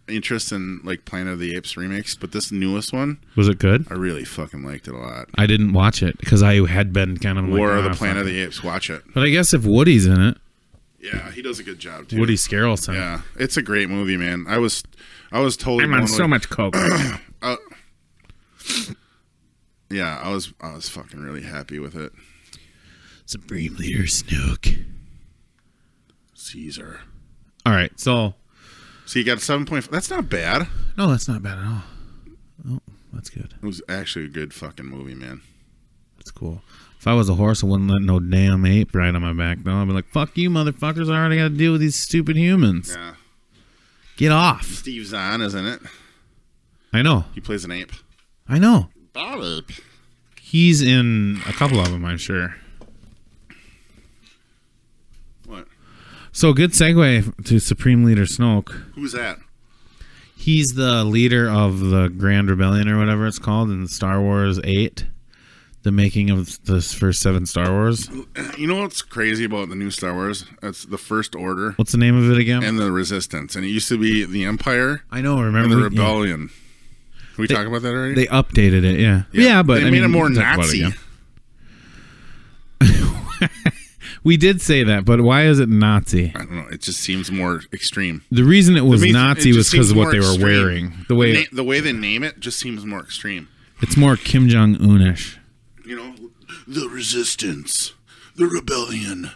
interest in like Planet of the Apes remakes, but this newest one, Was it good? I really fucking liked it a lot. I didn't watch it because I had been kind of like, War of the fuck Planet of it. the Apes, watch it. But I guess if Woody's in it, Yeah, he does a good job too. Woody Scarrelson. Yeah, it's a great movie, man. I was totally. I'm on blown so away. much coke. Yeah, I was fucking really happy with it. Supreme Leader Snook. Caesar. All right, so So you got 7.5. That's not bad. no, that's not bad at all. Oh, that's good. It was actually a good fucking movie, man. That's cool. If I was a horse, I wouldn't let no damn ape ride on my back, though. I'd be like, fuck you, motherfuckers. I already got to deal with these stupid humans. Yeah. Get off. Steve Zahn is in it. I know. He plays an ape. I know. Bad ape. He's in a couple of them, I'm sure. What? So, good segue to Supreme Leader Snoke. Who's that? He's the leader of the Grand Rebellion or whatever it's called in Star Wars 8. The making of the first 7 Star Wars. You know what's crazy about the new Star Wars? It's the First Order What's the name of it again? and the Resistance. And it used to be the Empire I know, and remember? the Yeah. Rebellion. Can we talk about that already? They updated it, yeah. Yeah, but they I made mean, it more we can talk about Nazi. again. We did say that, but why is it Nazi? I don't know. It just seems more extreme. The reason it was Nazi was just because of seems what they more were extreme. wearing. The way they name it just seems more extreme. it's more Kim Jong-unish. You know, the resistance, the rebellion,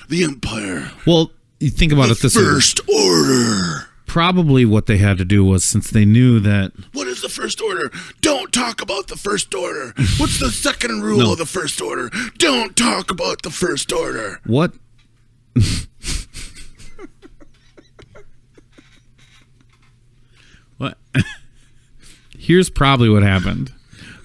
the empire. Well, you think about it this way. First order. Probably what they had to do was, since they knew that... What is the first order? Don't talk about the first order. What's the second rule of the first order? Don't talk about the first order. What? What? Here's probably what happened.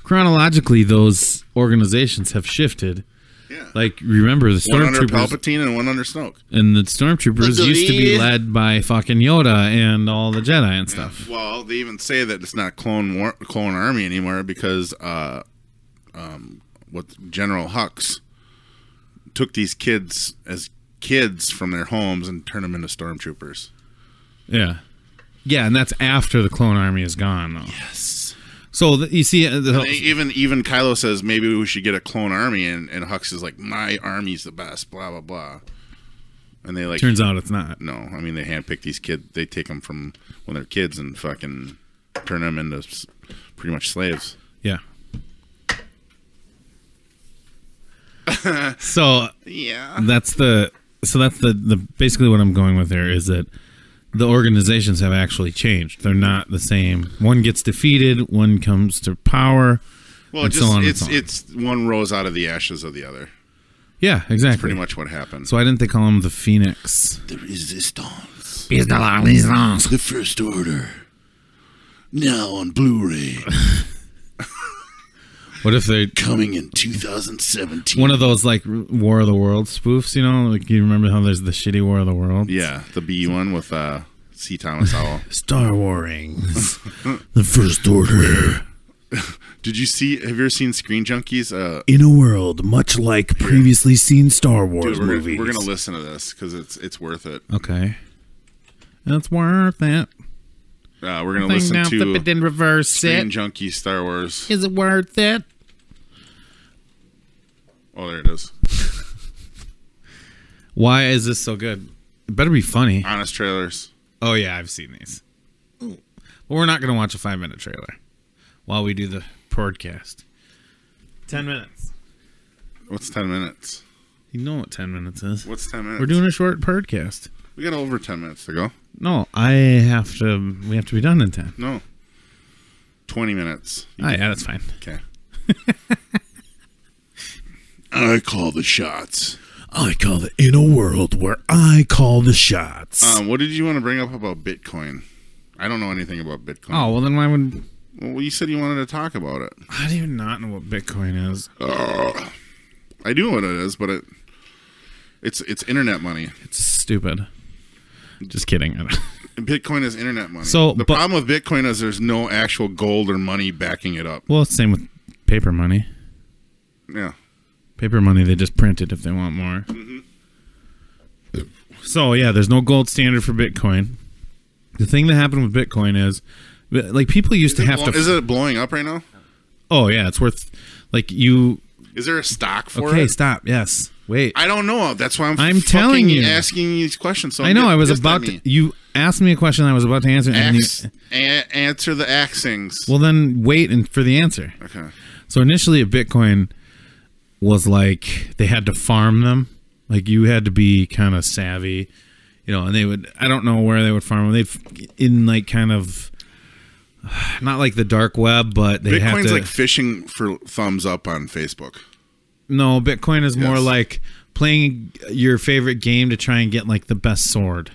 Chronologically, those organizations have shifted. Yeah. Like, remember, the One under stormtroopers... Palpatine and one under Snoke. And the stormtroopers used to be led by fucking Yoda and all the Jedi and stuff. Well, they even say that it's not clone army anymore because what General Hux took these kids as kids from their homes and turned them into stormtroopers. Yeah. Yeah, and that's after the clone army is gone, though. Yes. So, you see... even Kylo says maybe we should get a clone army, and Hux is like, my army's the best, blah, blah, blah. And they like... Turns out it's not. No, I mean, they handpick these kids. They take them from when they're kids and fucking turn them into pretty much slaves. Yeah. So Yeah. that's the basically what I'm going with there is that the organizations have actually changed. They're not the same. One gets defeated, one comes to power. Well, and so on and so on. it's one rose out of the ashes of the other. Yeah, exactly. That's pretty much what happened. So why didn't they call him the Phoenix? The Resistance. The The First Order. Now on Blu-ray. What if they Coming in 2017. one of those like War of the Worlds spoofs? You know, like you remember how there's the shitty War of the Worlds? Yeah, the B one with C. Thomas Howell. Star Warrings, the First Order. Have you ever seen Screen Junkies? In a world much like previously seen Star Wars Dude, movies. we're gonna listen to this because it's worth it. Okay. It's worth it. We're gonna listen to in reverse Screen Junkies Star Wars. Is it worth it? Oh, there it is. Why is this so good? It better be funny. Honest trailers. Oh, yeah, I've seen these. But we're not going to watch a 5-minute trailer while we do the podcast. 10 minutes. What's 10 minutes? You know what 10 minutes is. What's 10 minutes? We're doing a short podcast. We got over 10 minutes to go. No, we have to be done in 10. No. 20 minutes. Yeah, that's fine. Okay. I call the shots. I call it in a world where I call the shots. What did you want to bring up about Bitcoin? I don't know anything about Bitcoin. Oh, well, then why would... Well, you said you wanted to talk about it. I do not know what Bitcoin is. I do know what it is, but it's internet money. It's stupid. Just kidding. Bitcoin is internet money. So, the problem with Bitcoin is there's no actual gold or money backing it up. Well, it's the same with paper money. Yeah. Paper money, they just print it if they want more. Mm-hmm. So, yeah, there's no gold standard for Bitcoin. The thing that happened with Bitcoin is, like, people used to have to... Is it blowing up right now? Oh, yeah, it's worth... Like, you... Is there a stock for it? Okay, stop. Yes. Wait. I don't know. That's why I'm telling you. Asking you these questions. So I know. I was about to... You asked me a question I was about to answer. Answer the axings. Well, then wait for the answer. Okay. So, initially, a Bitcoin was like... They had to farm them. Like, you had to be kind of savvy. You know, and they would... I don't know where they would farm them. They've... In, like, kind of... Not like the dark web, but they have to... Bitcoin's like fishing for thumbs up on Facebook. No, Bitcoin is more Yes. like playing your favorite game to try and get like the best sword.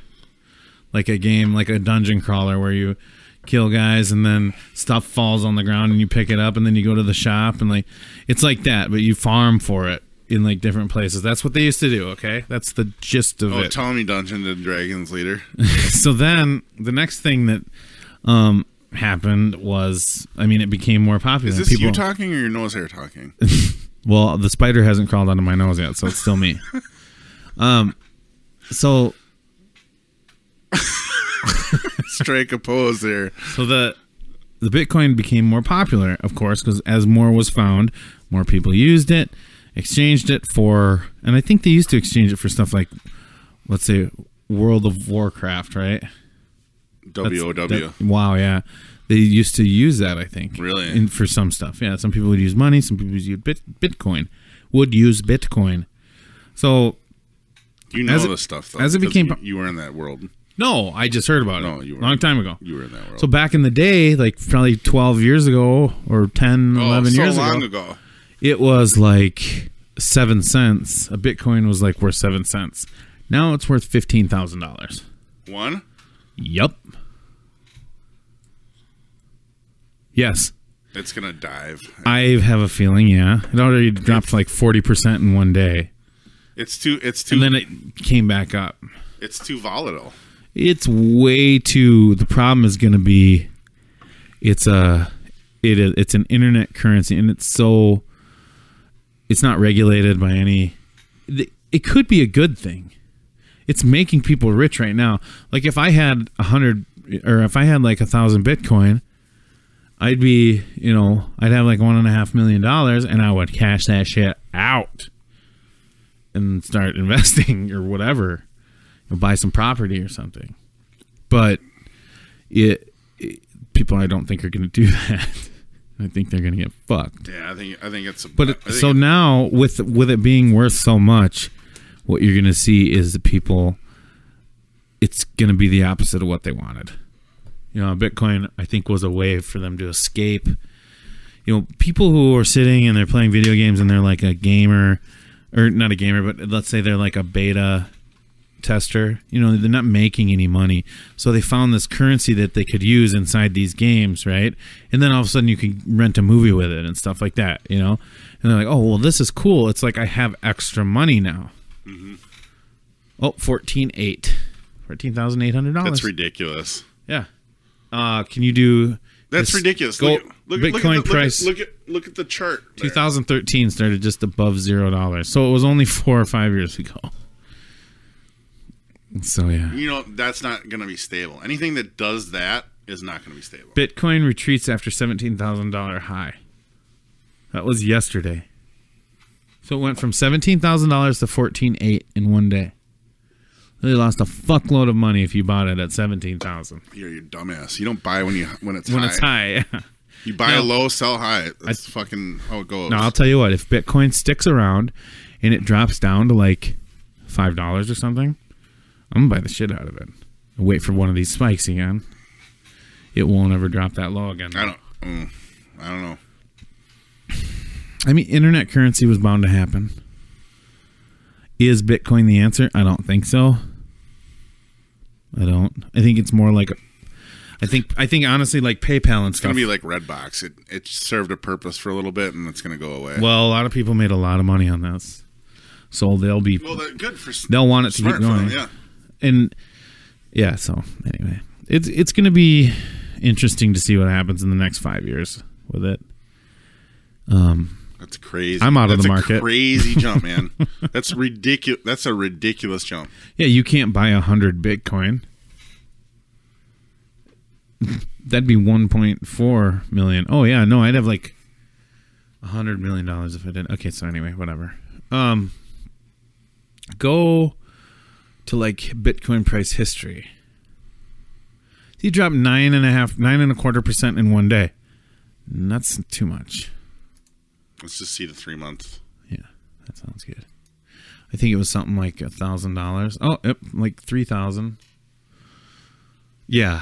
Like a game, like a dungeon crawler where you kill guys and then stuff falls on the ground and you pick it up and then you go to the shop and like it's like that, but you farm for it in like different places. That's what they used to do, okay? That's the gist of it. Tell me Dungeons and Dragons leader. So then the next thing that happened was, I mean, it became more popular. Is this you talking or your nose hair talking? Well, the spider hasn't crawled onto my nose yet, so it's still me. So Strike a pose there. So the Bitcoin became more popular, of course, because as more was found, more people used it, exchanged it for, and I think they used to exchange it for stuff like, let's say, World of Warcraft, right? WOW. Wow, yeah. They used to use that, I think. Really? For some stuff. Yeah, some people would use money, some people would use Bitcoin. So, You know this stuff, though. As it because became... You were in that world. No, I just heard about it. No, you were long time ago. You were in that world. So back in the day, like probably 12 years ago or 10, 11 years ago. so long ago. It was like 7 cents. A Bitcoin was like worth 7 cents. Now it's worth $15,000. One? Yup. Yes. It's going to dive. I have a feeling, yeah. It already dropped like 40% in one day. It's too. And then it came back up. It's too volatile. It's way too. The problem is going to be, it's an internet currency, and it's not regulated by any. It could be a good thing. It's making people rich right now. Like if I had 100, or if I had like 1,000 Bitcoin, I'd be, I'd have like $1.5 million, and I would cash that shit out and start investing or whatever. Buy some property or something. But people I don't think are going to do that. I think they're going to get fucked. Yeah, I think it's. Now with it being worth so much, what you're going to see is the people. It's going to be the opposite of what they wanted. Bitcoin I think was a way for them to escape. People who are sitting and they're playing video games and they're like a gamer, or not a gamer, but let's say they're like a beta tester. They're not making any money, so they found this currency that they could use inside these games, right? And then all of a sudden you can rent a movie with it and stuff like that, and they're like, oh well, this is cool. It's like I have extra money now. Mm-hmm. Oh, $14,800. That's ridiculous. Yeah. Can you do? That's ridiculous. Bitcoin price. Look at the chart. There. 2013 started just above $0, so it was only 4 or 5 years ago. So yeah, that's not going to be stable. Anything that does that is not going to be stable. Bitcoin retreats after $17,000 high. That was yesterday. So it went from $17,000 to $14,800 in one day. They lost a fuckload of money if you bought it at $17,000. You're dumbass. You don't buy when it's high. When it's high, yeah. You buy low, sell high. That's fucking how it goes. No, I'll tell you what. If Bitcoin sticks around and it drops down to like $5 or something, I'm gonna buy the shit out of it. I'll wait for one of these spikes again. It won't ever drop that low again. I don't know. I mean, internet currency was bound to happen. Is Bitcoin the answer? I don't think so. I think it's more like I think honestly like PayPal and stuff. It's gonna be like Redbox. It served a purpose for a little bit and it's gonna go away. Well, a lot of people made a lot of money on this, so they'll be good for. They'll want it to keep going. Yeah. And yeah, so anyway, it's going to be interesting to see what happens in the next 5 years with it. That's crazy. I'm out of the market. That's a crazy jump, man. That's ridiculous. That's a ridiculous jump. Yeah, you can't buy 100 Bitcoin. That'd be 1.4 million. Oh yeah, no, I'd have like $100 million if I did. Okay, so anyway, whatever. Go to like Bitcoin price history. He dropped 9.25% in one day. And that's too much. Let's just see the 3 months. Yeah, that sounds good. I think it was something like $1,000. Oh, yep, like 3,000. Yeah,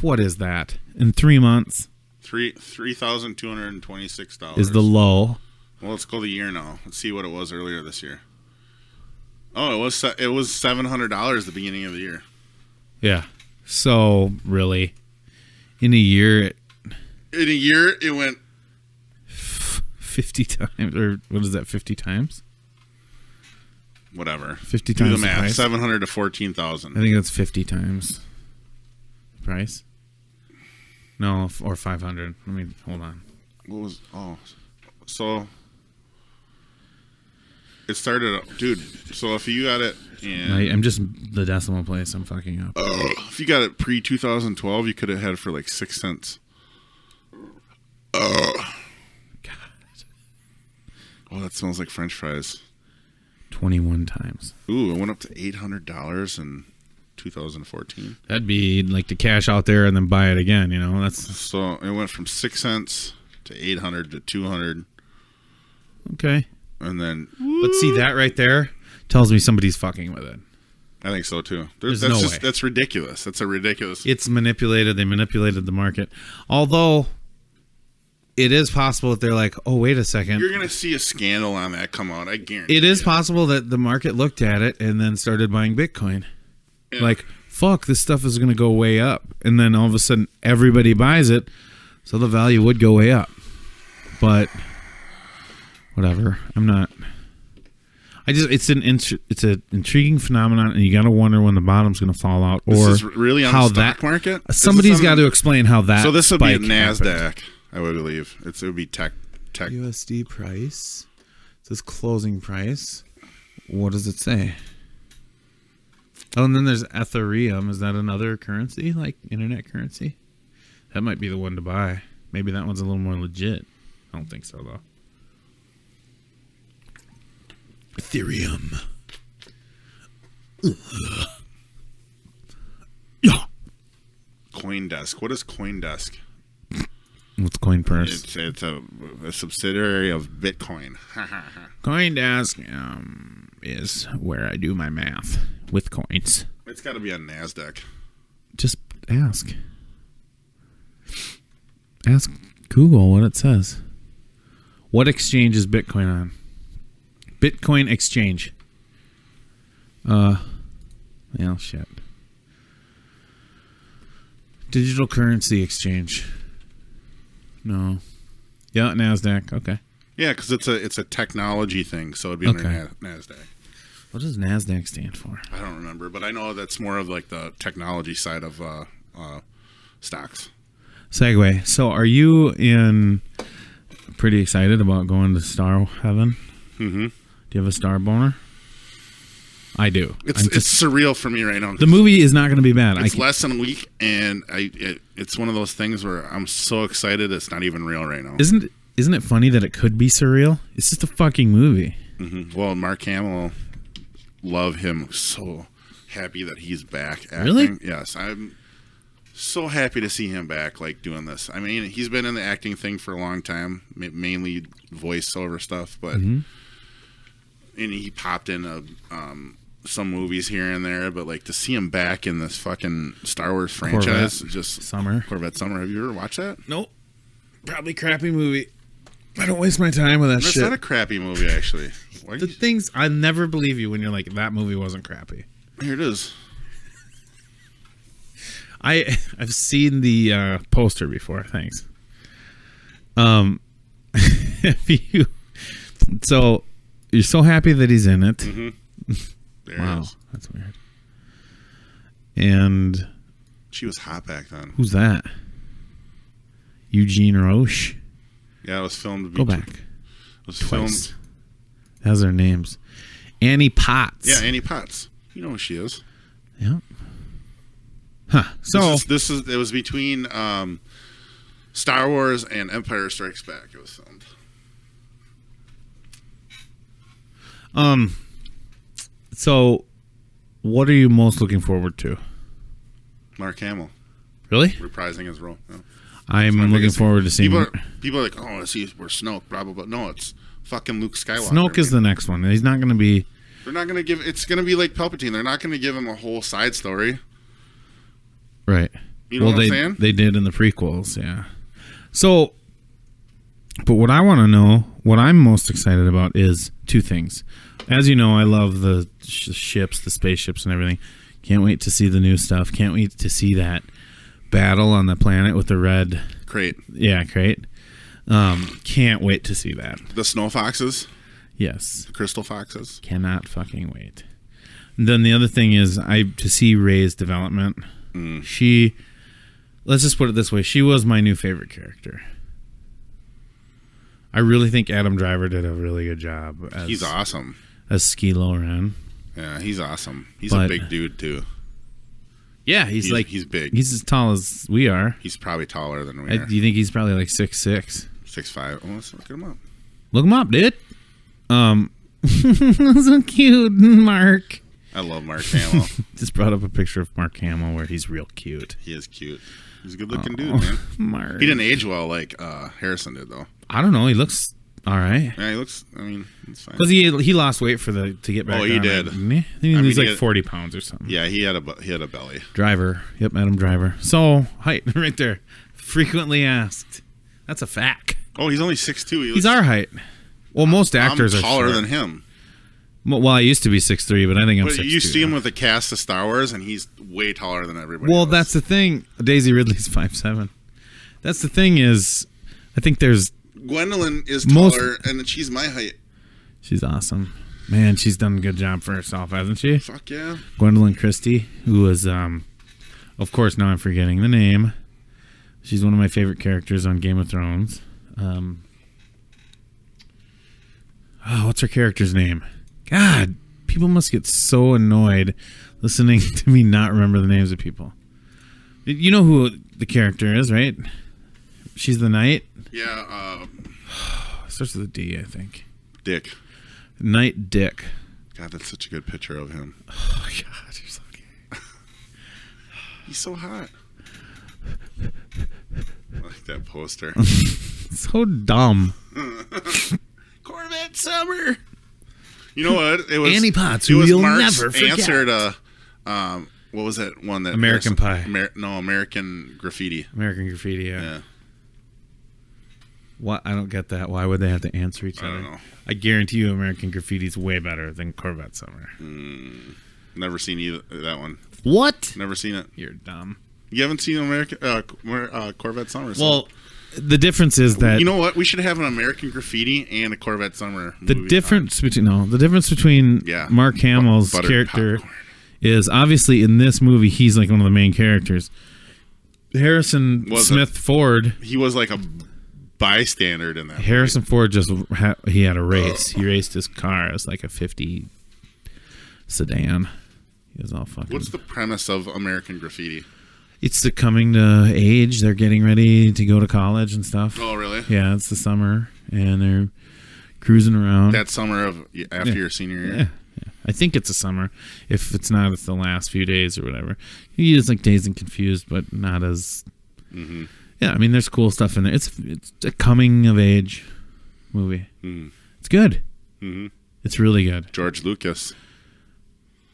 what is that in 3 months? $3,226 is the low. Well, let's go the year now. Let's see what it was earlier this year. Oh, it was $700 at the beginning of the year. Yeah. So really, in a year, it went 50 times, or what is that? 50 times? Whatever. 50 Do times the math. price. 700 to 14,000. I think that's 50 times price. No, or 500. Let me hold on. What was? So it started, dude. So if you got it, I'm just the decimal place. I'm fucking up. If you got it pre 2012, you could have had it for like 6 cents. God. Oh, that smells like French fries. 21 times. Ooh, it went up to $800 in 2014. That'd be like to cash out there and then buy it again, you know? That's So it went from 6 cents to 800 to 200. okay. And then Let's see that right there tells me somebody's fucking with it. I think so too. There's that's no just way. that's ridiculous. That's a ridiculous. It's manipulated. They manipulated the market. Although it is possible that they're like, oh, wait a second. You're gonna see a scandal on that come out. I guarantee. It is possible that the market looked at it and then started buying Bitcoin. Yeah. Like, fuck, this stuff is going to go way up. And then all of a sudden, everybody buys it. So the value would go way up. But whatever. I'm not. It's an intriguing phenomenon, and you got to wonder when the bottom's going to fall out, or This is really on how the stock that market. Somebody's got to explain how that. So this would be a spike NASDAQ, happened. I would believe. It would be tech. USD price. It says closing price. What does it say? Oh, and then there's Ethereum. Is that another currency, like internet currency? That might be the one to buy. Maybe that one's a little more legit. I don't think so, though. Ethereum. Yeah. CoinDesk. What is CoinDesk? What's CoinPurse? It's a subsidiary of Bitcoin. CoinDesk is where I do my math with coins. It's got to be on NASDAQ. Just ask. Ask Google what it says. What exchange is Bitcoin on? Bitcoin exchange. Well, shit. Digital currency exchange. No. Yeah, NASDAQ. Okay. Yeah, because it's a technology thing, so it'd be under NASDAQ. What does NASDAQ stand for? I don't remember, but I know that's more of like the technology side of stocks. Segue. So are you pretty excited about going to Star Heaven? Mm-hmm. Do you have a star boner? I do. It's surreal for me right now. The movie is not going to be bad. It's less than a week, and it's one of those things where I'm so excited it's not even real right now. Isn't it funny that it could be surreal? It's just a fucking movie. Mm-hmm. Well, Mark Hamill, love him. So happy that he's back acting. Really? Yes, I'm so happy to see him back, like doing this. I mean, he's been in the acting thing for a long time, mainly voiceover stuff, but and he popped in some movies here and there. But like to see him back in this fucking Star Wars franchise, Corvette Summer. Have you ever watched that? Nope. Probably crappy movie. I don't waste my time with that shit. It's not a crappy movie, actually. Things I never believe you when you're like, that movie wasn't crappy. Here it is. I've seen the poster before. Thanks. So you're so happy that he's in it. Mm-hmm. Wow, that's weird. And she was hot back then. Who's that? Eugene Roche. Yeah, it was filmed. Go back. It was twice. filmed. How's their names? Annie Potts. Yeah, Annie Potts. You know who she is. Yeah. Huh. So it was between Star Wars and Empire Strikes Back. It was filmed. So what are you most looking forward to? Mark Hamill. Really? Reprising his role. Yeah. I'm looking forward to seeing people are like, oh, I want to see where Snoke, blah, blah, blah. No, it's fucking Luke Skywalker. Snoke is the next one. He's not going to be... They're not going to give... It's going to be like Palpatine. They're not going to give him a whole side story. Right. You know what I'm saying? They did in the prequels, yeah. So, but what I want to know, what I'm most excited about is two things. As you know, I love the ships, the spaceships and everything. Can't wait to see the new stuff. Can't wait to see that battle on the planet with the red... Crate. Yeah, crate. Can't wait to see that. The snow foxes? Yes. The crystal foxes? Cannot fucking wait. And then the other thing is to see Rey's development. She... Let's just put it this way. She was my new favorite character. I really think Adam Driver did a really good job. He's awesome. As Kylo Ren. Yeah, he's awesome. He's a big dude, too. Yeah, he's big. He's as tall as we are. He's probably taller than we are. Do you think he's probably like 6'6"? 6'5". Oh, let's look him up. Look him up, dude. So cute, Mark. I love Mark Hamill. Just brought up a picture of Mark Hamill where he's real cute. He is cute. He's a good-looking dude, man. Mark. He didn't age well like Harrison did, though. I don't know. He looks all right. Yeah, he looks. I mean, it's fine. Because he lost weight to get back. Oh, he on did. it, didn't he? I think he was like 40 pounds or something. Yeah, he had a belly. Driver. Yep, Adam Driver. So height right there. Frequently asked. That's a fact. Oh, he's only 6'2". He's our height. Well, most actors I'm are taller short. than him. Well, I used to be 6'3", but I think I'm 6'2". But you see him with the cast of Star Wars, and he's way taller than everybody. Well, else. that's the thing. Daisy Ridley's 5'7". That's the thing is, I think there's Gwendolyn is taller, and she's my height. She's awesome. Man, she's done a good job for herself, hasn't she? Fuck yeah. Gwendolyn Christie, who was, of course, now I'm forgetting the name. She's one of my favorite characters on Game of Thrones. What's her character's name? God, people must get so annoyed listening to me not remember the names of people. You know who the character is, right? She's the knight. Yeah. Starts with a D, I think. Dick. Knight Dick. God, that's such a good picture of him. Oh my God, you're so gay. He's so hot. I like that poster. So dumb. Corvette Summer. You know what? It was Annie Potts, it who was you'll Mark's never forget. answer to what was that one that American Pie. American Graffiti. American Graffiti, Yeah. What? I don't get that. Why would they have to answer each I other? don't know. I guarantee you American Graffiti's way better than Corvette Summer. Never seen either that one. What? Never seen it. You're dumb. You haven't seen American Corvette Summer. So. Well, the difference is that You know what? We should have an American Graffiti and a Corvette Summer the movie. difference between Yeah. Mark Hamill's Buttered character popcorn. is obviously in this movie he's like one of the main characters. Harrison Was Smith Ford. He was like a bystander in that. Harrison Ford he had a race. He raced his car. It was like a 50 sedan. He was all fucking. What's the premise of American Graffiti? It's the coming to age. They're getting ready to go to college and stuff. Oh, really? Yeah, it's the summer, and they're cruising around. That summer of after your senior year. Yeah. I think it's a summer. If it's not, it's the last few days or whatever. He is like Dazed and Confused, but not as. Mm-hmm. Yeah, I mean, there's cool stuff in there. It's a coming of age movie. Mm-hmm. It's good. Mm-hmm. It's really good. George Lucas.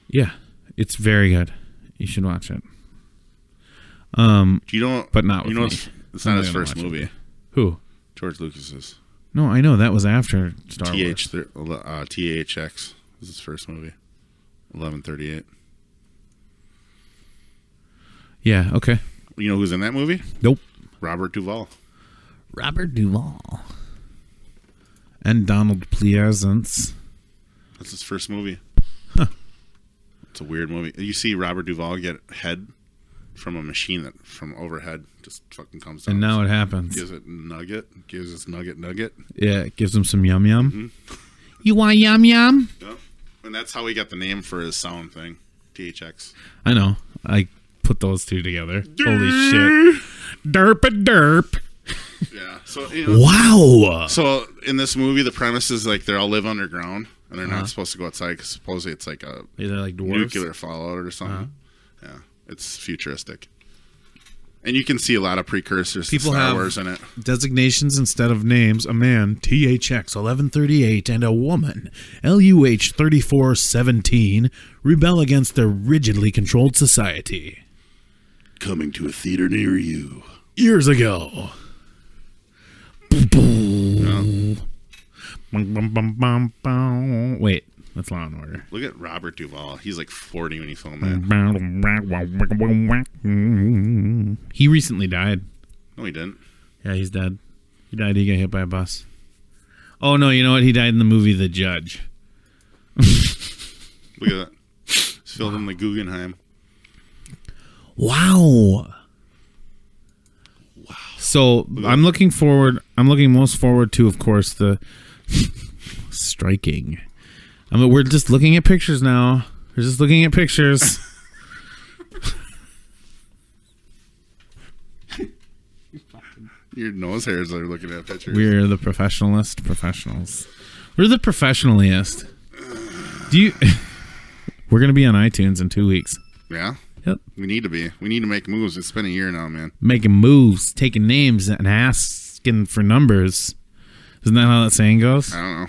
Yeah, it's very good. You should watch it. You know, But not with you know, me. it's I'm not his gonna first watch it. movie. Who? George Lucas's. No, I know that was after Star Wars. THX was his first movie. 1138. Yeah. Okay. You know who's in that movie? Nope. Robert Duvall. Robert Duvall and Donald Pleasance. That's his first movie. Huh. It's a weird movie. You see Robert Duvall get head from a machine that from overhead just fucking comes down. And now it happens. Gives it nugget. Gives us nugget. Yeah, it gives him some yum yum. Mm-hmm. You want yum yum? Yep. And that's how he got the name for his sound thing. THX. I know. I put those two together. Holy shit. Derp a derp. Yeah. So you know, Wow. So in this movie, the premise is like they all live underground and they're not supposed to go outside because supposedly it's like a They're like dwarves. nuclear fallout or something. Yeah, it's futuristic, and you can see a lot of precursors People to Star have Wars in it. designations instead of names. A man, THX 1138, and a woman, LUH 3417, rebel against their rigidly controlled society. Coming to a theater near you. Years ago. Wait, that's Law and Order. Look at Robert Duvall. He's like 40 when he filmed that. He recently died. No, he didn't. Yeah, he's dead. He died. He got hit by a bus. Oh no, you know what? He died in the movie The Judge. Look at that. It's filmed in the Guggenheim. Wow. So I'm looking most forward to, of course, the striking. I mean, we're just looking at pictures now. We're just looking at pictures. Your nose hairs are looking at pictures. We're the professionals. We're the professionalist. Do you? We're gonna be on iTunes in 2 weeks. Yeah. Yep. We need to be. We need to make moves. It's been a year now, man. Making moves, taking names, and asking for numbers. Isn't that how that saying goes? I don't know.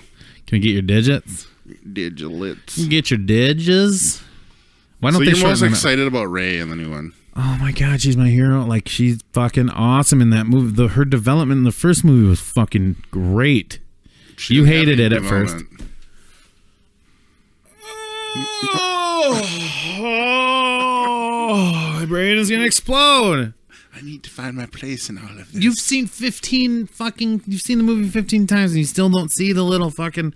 Can we get your digits? Digilits. You can get your digits. Why don't So they you're most shorten it? excited about Ray in the new one? Oh my god, she's my hero. Like, she's fucking awesome in that movie. Her development in the first movie was fucking great. You hated it at first. Oh, my brain is gonna explode. I need to find my place in all of this. You've seen the movie 15 times and you still don't see the little fucking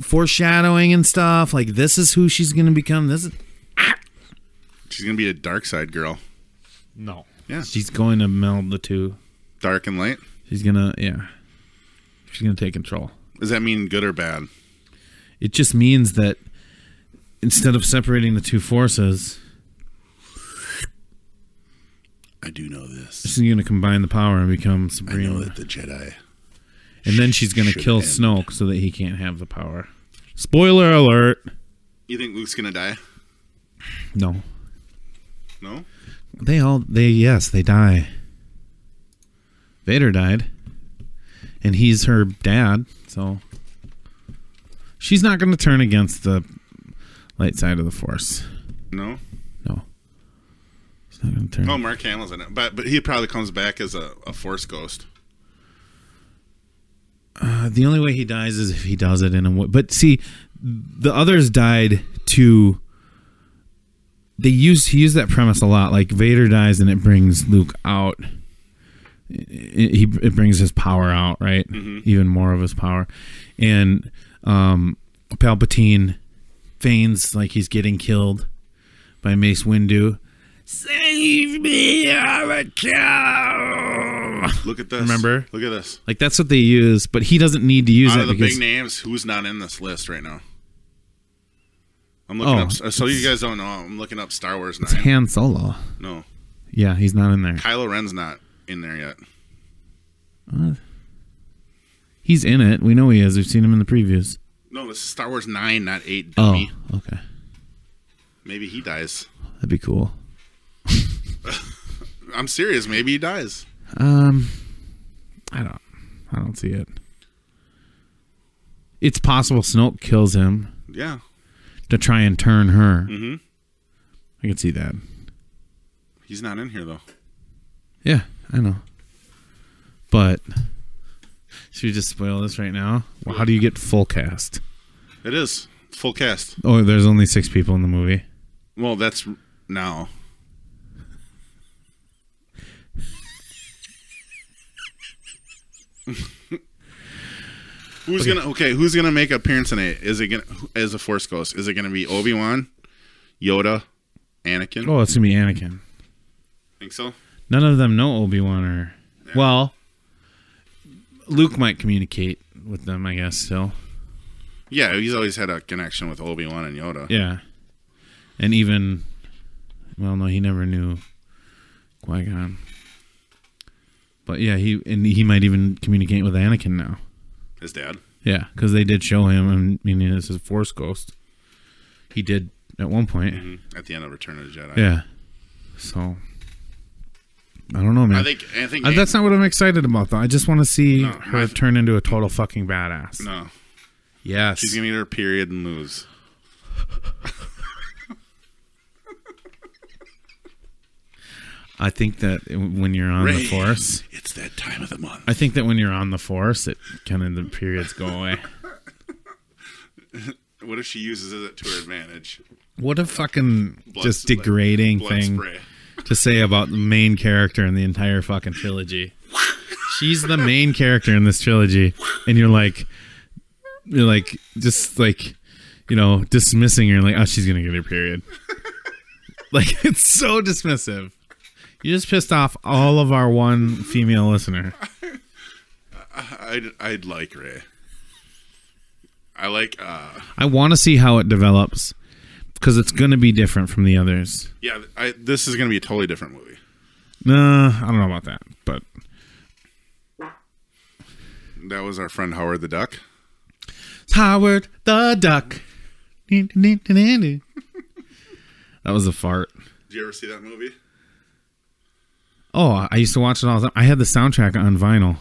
foreshadowing and stuff. Like, this is who she's gonna become. She's going to be a dark side girl. No. Yeah. She's going to meld the two. Dark and light? She's gonna take control. Does that mean good or bad? It just means that instead of separating the two forces, I do know this. she's going to combine the power and become I know supreme. that the Jedi. And then she's going to should kill end. Snoke so that he can't have the power. Spoiler alert. You think Luke's going to die? No. No? They die. Vader died. And he's her dad, so she's not going to turn against the light side of the Force. No? No. She's not going to turn. Oh, Mark Hamill's in it. But he probably comes back as a Force ghost. The only way he dies is if he does it in a way. But see, the others died to. He used that premise a lot. Like, Vader dies and it brings Luke out. It brings his power out, right? Mm-hmm. Even more of his power. And Palpatine feigns like he's getting killed by Mace Windu. Save me, I'm a cow. Look at this. Remember? Look at this. Like, that's what they use, but he doesn't need to use Out that of the because big names, who's not in this list right now? I'm looking up. So you guys don't know. I'm looking up Star Wars 9. it's Han Solo. No. Yeah, he's not in there. Kylo Ren's not in there yet. He's in it. We know he is. We've seen him in the previews. No, this is Star Wars 9, not 8, dummy. Oh, okay. Maybe he dies. That'd be cool. I'm serious. Maybe he dies. I don't see it. It's possible Snoke kills him Yeah. to try and turn her. Mm-hmm. I can see that. He's not in here, though. Yeah, I know. But should we just spoil this right now? Well, how do you get full cast? It is. Full cast. Oh, there's only 6 people in the movie. Well, that's now. Who's gonna make an appearance in it? Is it gonna as a Force Ghost? Is it gonna be Obi-Wan, Yoda, Anakin? Oh, it's gonna be Anakin. Think so? None of them know Obi-Wan or... Yeah. Well, Luke might communicate with them, I guess, still. Yeah, he's always had a connection with Obi-Wan and Yoda. Yeah. And even... Well, no, he never knew Qui-Gon. But yeah, he might even communicate with Anakin now. His dad. Yeah, because they did show him, and I mean, as a Force ghost. He did at one point. Mm-hmm. At the end of Return of the Jedi. Yeah. So... I don't know, man. I think that's not what I'm excited about, though. I just want to see No, her turn into a total fucking badass. No. Yes. She's gonna get her period and lose. I think that when you're on the Force... It's that time of the month. I think that when you're on the Force, it kind of the periods go away. What if she uses it to her advantage? What a fucking Blood- just degrading blood thing spray. to say about the main character in the entire fucking trilogy. She's the main character in this trilogy, and you're like just like, you know, dismissing her, like, oh, she's gonna get her period. Like, it's so dismissive. You just pissed off all of our one female listener. I'd like Rey. I like. I want to see how it develops because it's going to be different from the others. Yeah, this is going to be a totally different movie. I don't know about that, but That was our friend Howard the Duck. Howard the Duck. That was a fart. Did you ever see that movie? Oh, I used to watch it all the time. I had the soundtrack on vinyl.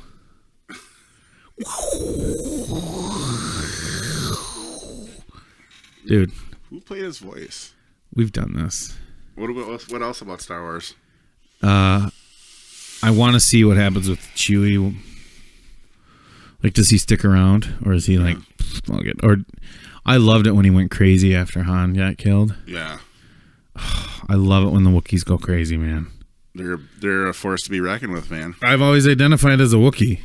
Dude, Who played his voice? we've done this. What else about Star Wars? I want to see what happens with Chewie. Like, does he stick around, or is he like, plug it? Or I loved it when he went crazy after Han got killed. Yeah. I love it when the Wookiees go crazy, man. They're a force to be reckoned with, man. I've always identified as a Wookiee.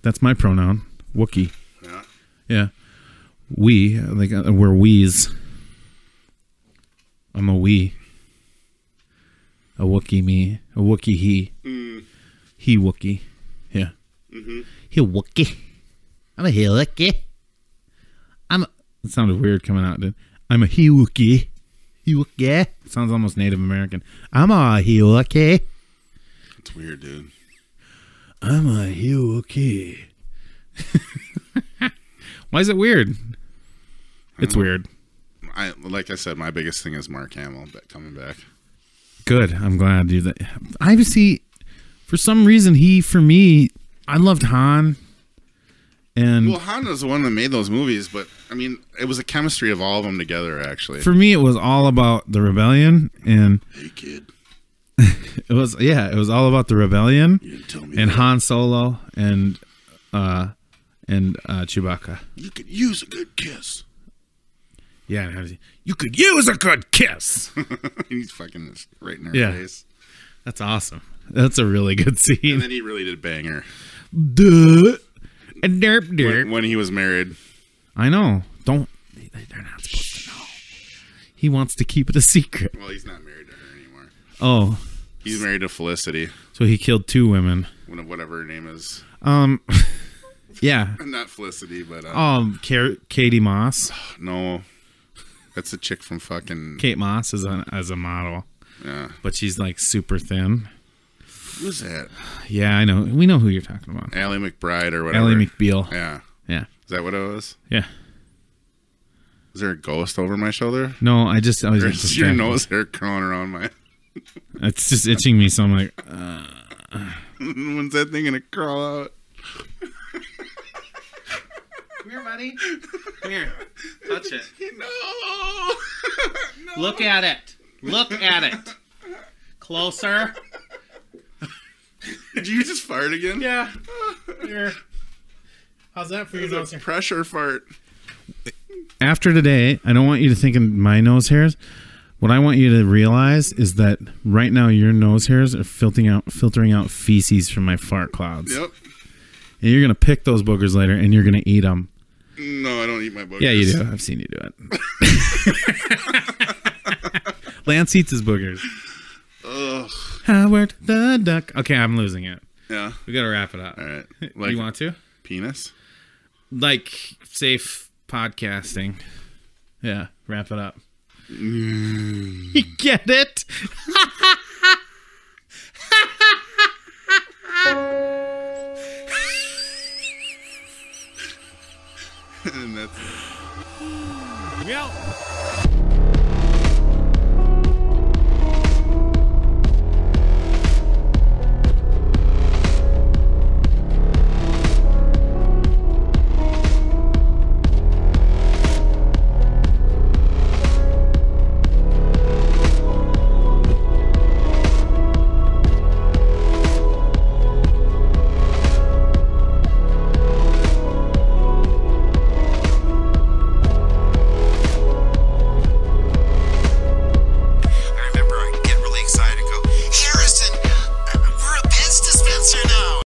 That's my pronoun, Wookiee. Yeah. Yeah, we like we're wees. I'm a we. A Wookiee me. A Wookiee he. He Wookiee. Yeah. He Wookiee. I'm a he Wookiee. It sounded weird coming out, dude. I'm a he Wookiee. He Wookiee. It sounds almost Native American. I'm a he Wookiee. It's weird, dude. I'm a he Wookiee. Why is it weird? It's weird. Like I said, my biggest thing is Mark Hamill coming back. Good. I'm glad, dude. I see. For some reason, for me, I loved Han. And Well, Han was the one that made those movies, but I mean, it was a chemistry of all of them together. Actually, for me, it was all about the rebellion, and hey kid, it was all about the rebellion you didn't tell me and that. Han Solo and Chewbacca. You could use a good kiss. Yeah, you could use a good kiss. He's fucking just right in her Yeah. face. That's awesome. That's a really good And scene. then he really did bang her Duh. And derp derp. when he was married. I know. They're not supposed to know. He wants to keep it a secret. Well, he's not married to her anymore. Oh, He's married to Felicity, so he killed 2 women. whatever her name is. Yeah. Not Felicity, but Katie Moss. no, that's a chick from fucking. Kate Moss is as a model, Yeah, but she's like super thin. who's that? Yeah, I know. We know who you're talking about. Ally McBride or whatever. Ally McBeal. Yeah, Yeah. is that what it was? Yeah. Is there a ghost over my shoulder? No, I was Or just is your nose hair crawling around my? It's just itching me, so I'm like, When's that thing gonna crawl out? come here, buddy. Come here. Touch it. No. No. Look at it. Look at it. Closer. Did you just fart again? Yeah. Here. How's that for your nose hair? Pressure fart. After today, I don't want you to think of my nose hairs. What I want you to realize is that right now your nose hairs are filtering out feces from my fart clouds. Yep. And you're gonna pick those boogers later, and you're gonna eat them. No, I don't eat my boogers. Yeah, you do. I've seen you do it. Lance eats his boogers. Ugh. Howard the Duck. Okay, I'm losing it. Yeah. We gotta wrap it up. All right. You want to? Penis? Like safe podcasting. Yeah, wrap it up. You get it? And that's. Yeah.